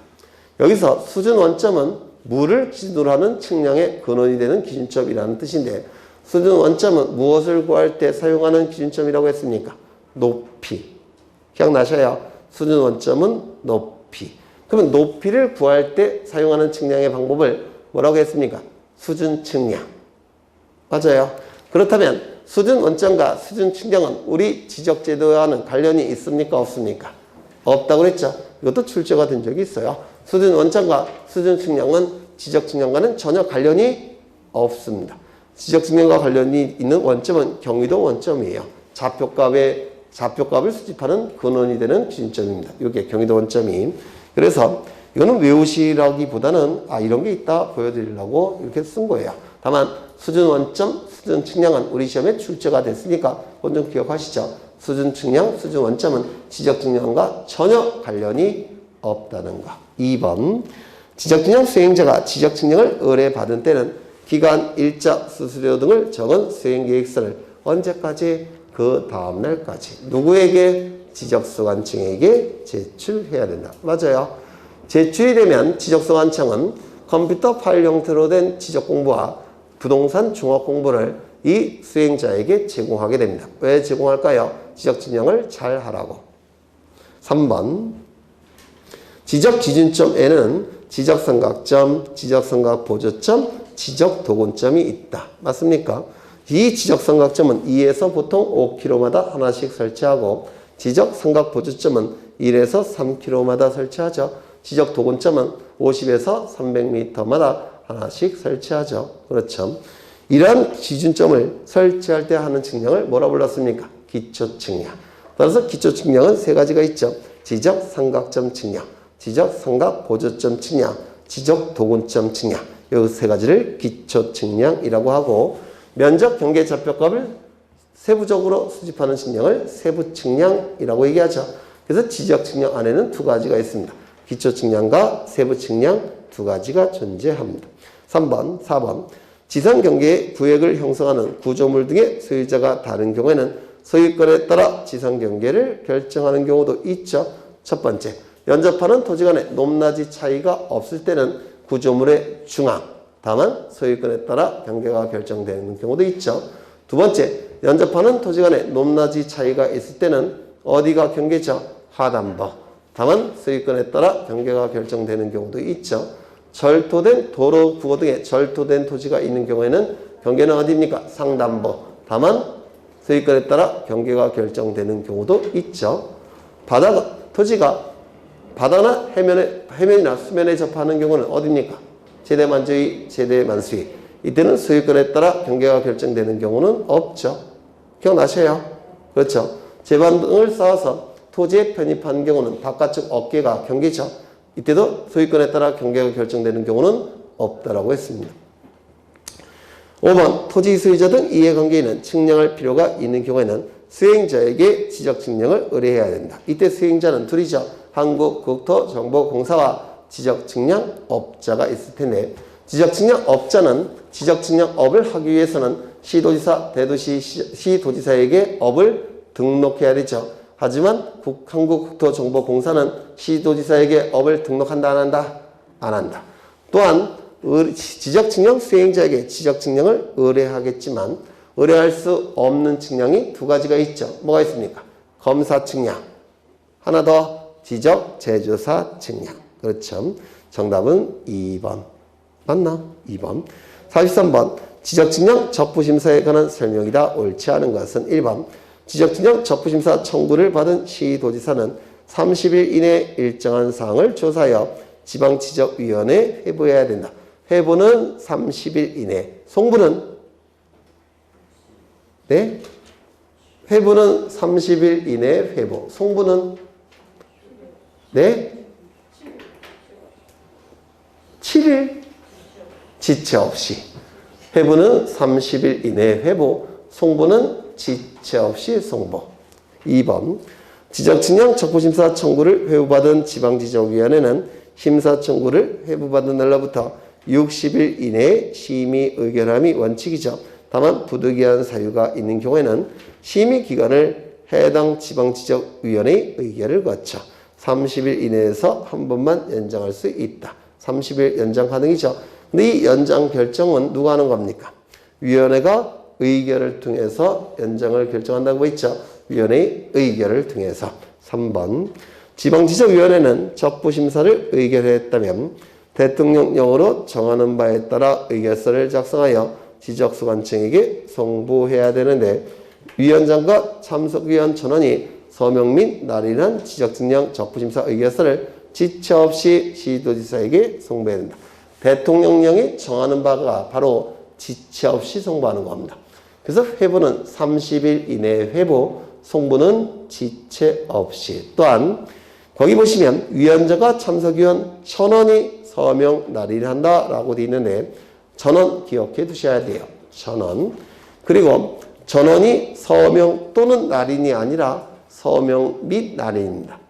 여기서 수준 원점은 물을 기준으로 하는 측량의 근원이 되는 기준점이라는 뜻인데, 수준 원점은 무엇을 구할 때 사용하는 기준점이라고 했습니까? 높이. 기억나셔요? 수준 원점은 높이. 그러면 높이를 구할 때 사용하는 측량의 방법을 뭐라고 했습니까? 수준 측량. 맞아요. 그렇다면 수준 원점과 수준 측량은 우리 지적제도와는 관련이 있습니까? 없습니까? 없다고 그랬죠. 이것도 출제가 된 적이 있어요. 수준 원점과 수준 측량은 지적 측량과는 전혀 관련이 없습니다. 지적 측량과 관련이 있는 원점은 경위도 원점이에요. 좌표값을 수집하는 근원이 되는 기준점입니다. 이게 경위도 원점이. 그래서 이거는 외우시라기보다는 이런 게 있다 보여드리려고 이렇게 쓴 거예요. 다만 수준 원점, 수준 측량은 우리 시험에 출제가 됐으니까 그건 좀 기억하시죠. 수준 측량, 수준 원점은 지적 측량과 전혀 관련이 없다는 거. 2번 지적 측량 수행자가 지적 측량을 의뢰받은 때는 기간, 일자, 수수료 등을 적은 수행계획서를 언제까지? 그 다음날까지. 누구에게? 지적소관청에게 제출해야 된다. 맞아요. 제출이 되면 지적소관청은 컴퓨터 파일 형태로 된 지적공부와 부동산 종합공부를 이 수행자에게 제공하게 됩니다. 왜 제공할까요? 지적측량을 잘 하라고. 3번 지적기준점에는 지적삼각점, 지적삼각보조점, 지적도군점이 있다. 맞습니까? 이 지적삼각점은 2에서 보통 5km마다 하나씩 설치하고 지적삼각보조점은 1에서 3km마다 설치하죠. 지적도군점은 50에서 300m마다 하나씩 설치하죠. 그렇죠. 이러한 기준점을 설치할 때 하는 측량을 뭐라 불렀습니까? 기초측량. 따라서 기초측량은 세 가지가 있죠. 지적삼각점 측량, 지적삼각보조점 측량, 지적도군점 측량. 이 세 가지를 기초측량이라고 하고, 면적 경계 좌표값을 세부적으로 수집하는 측량을 세부측량이라고 얘기하죠. 그래서 지적측량 안에는 두 가지가 있습니다. 기초측량과 세부측량 두 가지가 존재합니다. 3번, 4번 지상경계의 구획을 형성하는 구조물 등의 소유자가 다른 경우에는 소유권에 따라 지상경계를 결정하는 경우도 있죠. 첫 번째, 연접하는 토지 간의 높낮이 차이가 없을 때는 구조물의 중앙, 다만 소유권에 따라 경계가 결정되는 경우도 있죠. 두 번째, 연접하는 토지 간의 높낮이 차이가 있을 때는 어디가 경계죠? 하단부, 다만 소유권에 따라 경계가 결정되는 경우도 있죠. 절토된 도로, 구호 등의 절토된 토지가 있는 경우에는 경계는 어디입니까? 상단부. 다만 소유권에 따라 경계가 결정되는 경우도 있죠. 토지가 바다나 해면이나 수면에 접하는 경우는 어디입니까? 최대만주의, 최대만수의. 이때는 소유권에 따라 경계가 결정되는 경우는 없죠. 기억나셔요? 그렇죠. 제반등을 쌓아서 토지에 편입하는 경우는 바깥쪽 어깨가 경계죠. 이때도 소유권에 따라 경계가 결정되는 경우는 없다라고 했습니다. 5번 토지 소유자 등 이해관계인은 측량할 필요가 있는 경우에는 수행자에게 지적 측량을 의뢰해야 된다. 이때 수행자는 둘이죠. 한국국토정보공사와 지적 측량업자가 있을 텐데 지적 측량업자는 지적 측량업을 하기 위해서는 시도지사, 대도시 시도지사에게 업을 등록해야 되죠. 하지만 한국국토정보공사는 시도지사에게 업을 등록한다 안 한다? 안 한다. 또한 지적측량 수행자에게 지적측량을 의뢰하겠지만 의뢰할 수 없는 측량이 두 가지가 있죠. 뭐가 있습니까? 검사측량. 하나 더 지적 제조사 측량. 그렇죠. 정답은 2번. 맞나? 2번. 43번 지적측량 적부심사에 관한 설명이다. 옳지 않은 것은 1번 지적측량 적부심사 청구를 받은 시도지사는 30일 이내 일정한 사항을 조사하여 지방지적위원회에 회부해야 된다. 회부는 30일 이내. 송부는? 네? 회부는 30일 이내 회부. 송부는? 네? 7일? 지체 없이. 회부는 30일 이내 회부. 송부는 지체 없이 송부. 2번 지적측량 적부심사 청구를 회부받은 지방지적위원회는 심사 청구를 회부받은 날로부터 60일 이내에 심의 의결함이 원칙이죠. 다만 부득이한 사유가 있는 경우에는 심의 기간을 해당 지방지적위원회의 의결을 거쳐 30일 이내에서 한 번만 연장할 수 있다. 30일 연장 가능이죠. 근데 이 연장 결정은 누가 하는 겁니까? 위원회가 의결을 통해서 연장을 결정한다고 했죠. 위원회의 의결을 통해서. 3번 지방지적위원회는 적부심사를 의결했다면 대통령령으로 정하는 바에 따라 의결서를 작성하여 지적소관청에게 송부해야 되는데 위원장과 참석위원 전원이 서명 및 날인한 지적측량 적부심사 의결서를 지체 없이 시도지사에게 송부해야 된다. 대통령령이 정하는 바가 바로 지체 없이 송부하는 겁니다. 그래서 회부는 30일 이내 회부, 송부는 지체 없이. 또한 거기 보시면 위원장과 참석위원 전원이 서명 날인을 한다라고 되어 있는데 전원 기억해 두셔야 돼요. 전원. 그리고 전원이 서명 또는 날인이 아니라 서명 및 날인입니다.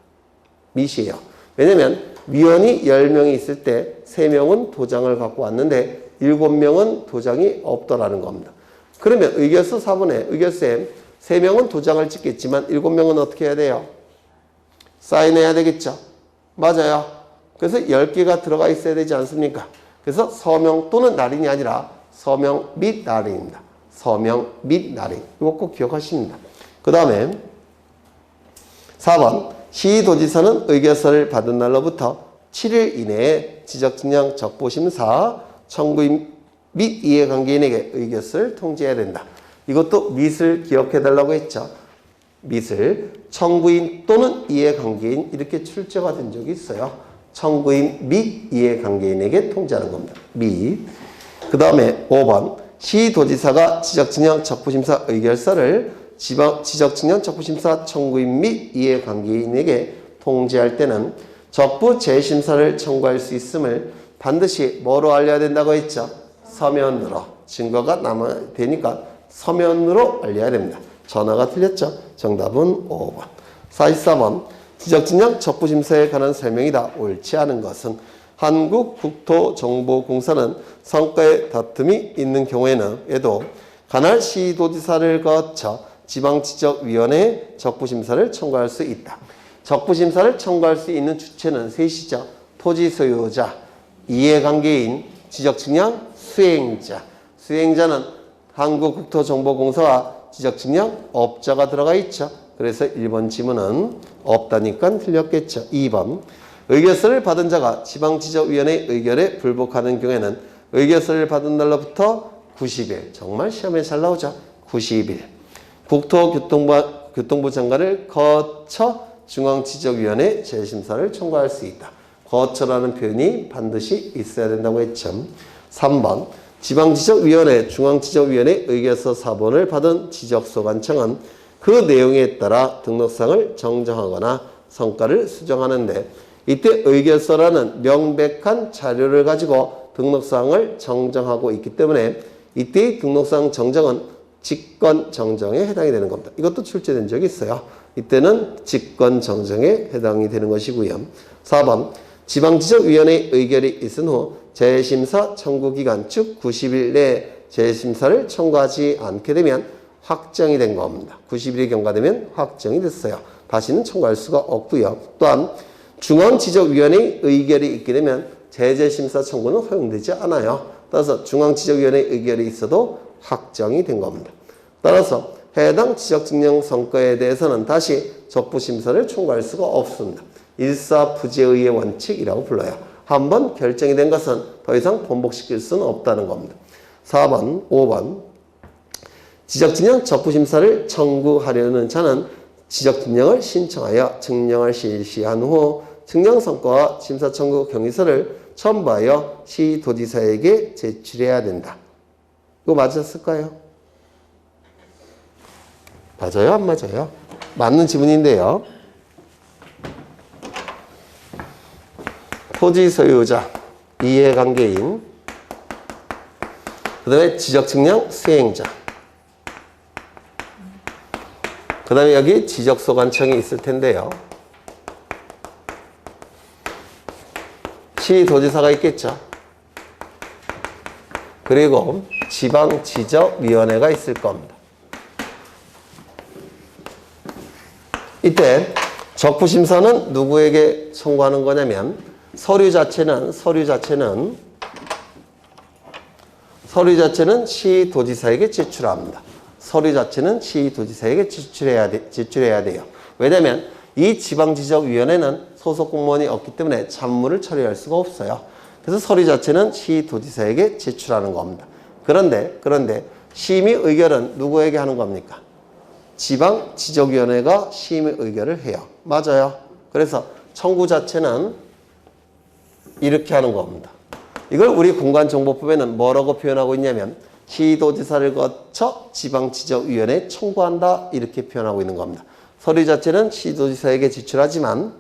밋이에요. 왜냐면 위원이 10명이 있을 때 3명은 도장을 갖고 왔는데 7명은 도장이 없더라는 겁니다. 그러면 의결서 4번에 의결서에 3명은 도장을 찍겠지만 7명은 어떻게 해야 돼요? 사인해야 되겠죠. 맞아요. 그래서 10개가 들어가 있어야 되지 않습니까? 그래서 서명 또는 날인이 아니라 서명 및 날인입니다. 서명 및 날인. 이거 꼭 기억하십니다. 그 다음에 4번 시도지사는 의결서를 받은 날로부터 7일 이내에 지적측량 적부심사 청구인 및 이해관계인에게 의결서를 통지해야 된다. 이것도 밋을 기억해달라고 했죠. 밋을 청구인 또는 이해관계인 이렇게 출제가 된 적이 있어요. 청구인 및 이해관계인에게 통지하는 겁니다. 및. 그 다음에 5번 시도지사가 지적측량 적부심사 의결서를 지적측량 적부심사 청구인 및 이해관계인에게 통지할 때는 적부 재심사를 청구할 수 있음을 반드시 뭐로 알려야 된다고 했죠? 서면으로. 증거가 남아야 되니까 서면으로 알려야 됩니다. 전화가 틀렸죠? 정답은 5번. 44번 지적측량 적부심사에 관한 설명이다. 옳지 않은 것은 한국국토정보공사는 성과에 다툼이 있는 경우에도 관할 시도지사를 거쳐 지방지적위원회에 적부심사를 청구할 수 있다. 적부심사를 청구할 수 있는 주체는 셋이죠. 토지소유자, 이해관계인, 지적측량 수행자. 수행자는 한국국토정보공사와 지적측량업자가 들어가 있죠. 그래서 1번 지문은 없다니까 틀렸겠죠. 2번 의결서를 받은 자가 지방지적위원회 의결에 불복하는 경우에는 의결서를 받은 날로부터 90일. 정말 시험에 잘 나오죠. 90일. 국토교통부 장관을 거쳐 중앙지적위원회 재심사를 청구할 수 있다. 거쳐라는 표현이 반드시 있어야 된다고 했죠. 3번. 지방지적위원회, 중앙지적위원회 의결서 4번을 받은 지적소관청은 그 내용에 따라 등록상을 정정하거나 성과를 수정하는데 이때 의결서라는 명백한 자료를 가지고 등록사항을 정정하고 있기 때문에 이때의 등록사항 정정은 직권정정에 해당이 되는 겁니다. 이것도 출제된 적이 있어요. 이때는 직권정정에 해당이 되는 것이고요. 4번 지방지적위원회 의결이 있은 후 재심사 청구기간 즉 90일 내에 재심사를 청구하지 않게 되면 확정이 된 겁니다. 90일이 경과되면 확정이 됐어요. 다시는 청구할 수가 없고요. 또한 중앙지적위원회 의결이 있게 되면 재재심사 청구는 허용되지 않아요. 따라서 중앙지적위원회 의결이 있어도 확정이 된 겁니다. 따라서 해당 지적증명 성과에 대해서는 다시 적부심사를 청구할 수가 없습니다. 일사부재의의 원칙이라고 불러요. 한번 결정이 된 것은 더 이상 번복시킬 수는 없다는 겁니다. 4번, 5번 지적증명 적부심사를 청구하려는 자는 지적증명을 신청하여 증명을 실시한 후 증명성과와 심사청구 경위서를 첨부하여 시도지사에게 제출해야 된다. 이거 맞았을까요? 맞아요? 안 맞아요? 맞는 지문인데요. 토지 소유자, 이해관계인, 그 다음에 지적증명 수행자, 그 다음에 여기 지적소관청이 있을 텐데요. 시도지사가 있겠죠. 그리고 지방지적위원회가 있을 겁니다. 이때 적부심사는 누구에게 청구하는 거냐면 서류 자체는 시도지사에게 제출합니다. 서류 자체는 시도지사에게 제출해야 돼요. 왜냐하면 이 지방지적위원회는 소속 공무원이 없기 때문에 잡무를 처리할 수가 없어요. 그래서 서류 자체는 시도지사에게 제출하는 겁니다. 그런데 심의 의결은 누구에게 하는 겁니까? 지방지적위원회가 심의 의결을 해요. 맞아요. 그래서 청구 자체는 이렇게 하는 겁니다. 이걸 우리 공간정보법에는 뭐라고 표현하고 있냐면 시도지사를 거쳐 지방지적위원회에 청구한다 이렇게 표현하고 있는 겁니다. 서류 자체는 시도지사에게 제출하지만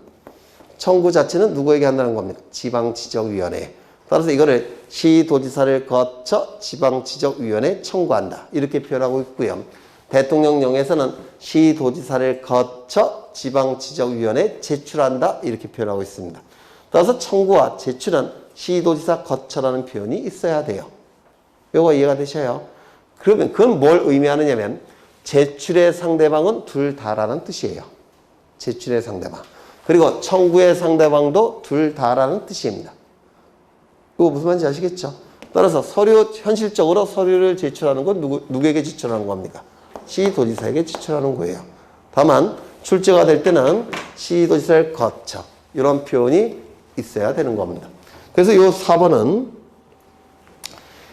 청구 자체는 누구에게 한다는 겁니까? 지방지적위원회. 따라서 이거를 시도지사를 거쳐 지방지적위원회에 청구한다 이렇게 표현하고 있고요. 대통령령에서는 시도지사를 거쳐 지방지적위원회에 제출한다 이렇게 표현하고 있습니다. 따라서 청구와 제출은 시도지사 거쳐라는 표현이 있어야 돼요. 이거 이해가 되셔요? 그러면 그건 뭘 의미하느냐면 제출의 상대방은 둘 다라는 뜻이에요. 제출의 상대방. 그리고 청구의 상대방도 둘 다라는 뜻입니다. 이거 무슨 말인지 아시겠죠? 따라서 현실적으로 서류를 제출하는 건 누구에게 제출하는 겁니까? 시도지사에게 제출하는 거예요. 다만 출제가 될 때는 시도지사를 거쳐 이런 표현이 있어야 되는 겁니다. 그래서 이 4번은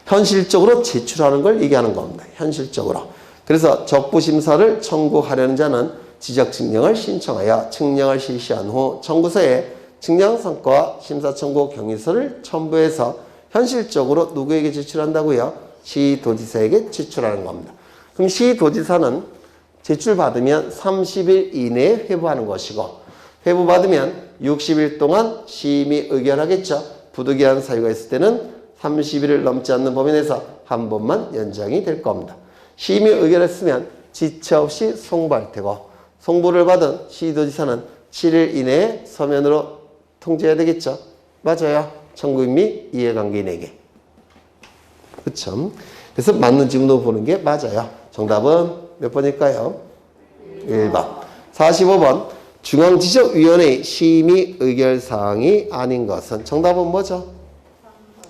현실적으로 제출하는 걸 얘기하는 겁니다. 현실적으로. 그래서 적부심사를 청구하려는 자는 지적증명을 신청하여 증명을 실시한 후 청구서에 증명성과와 심사청구 경위서를 첨부해서 현실적으로 누구에게 제출한다고요? 시도지사에게 제출하는 겁니다. 그럼 시도지사는 제출받으면 30일 이내에 회부하는 것이고 회부받으면 60일 동안 심의 의결하겠죠. 부득이한 사유가 있을 때는 30일을 넘지 않는 범위 내에서 한 번만 연장이 될 겁니다. 심의 의결했으면 지체 없이 송부할 테고 송부를 받은 시도지사는 7일 이내에 서면으로 통지해야 되겠죠. 맞아요. 청구인 및 이해관계인에게. 그렇죠. 그래서 맞는 지문으로 보는 게 맞아요. 정답은 몇 번일까요? 1번. 45번. 중앙지적위원회 심의 의결사항이 아닌 것은 정답은 뭐죠?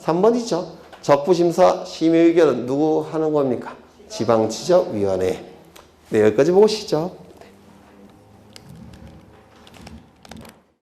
3번이죠. 적부심사 심의 의결은 누구 하는 겁니까? 지방지적위원회. 네, 여기까지 보시죠.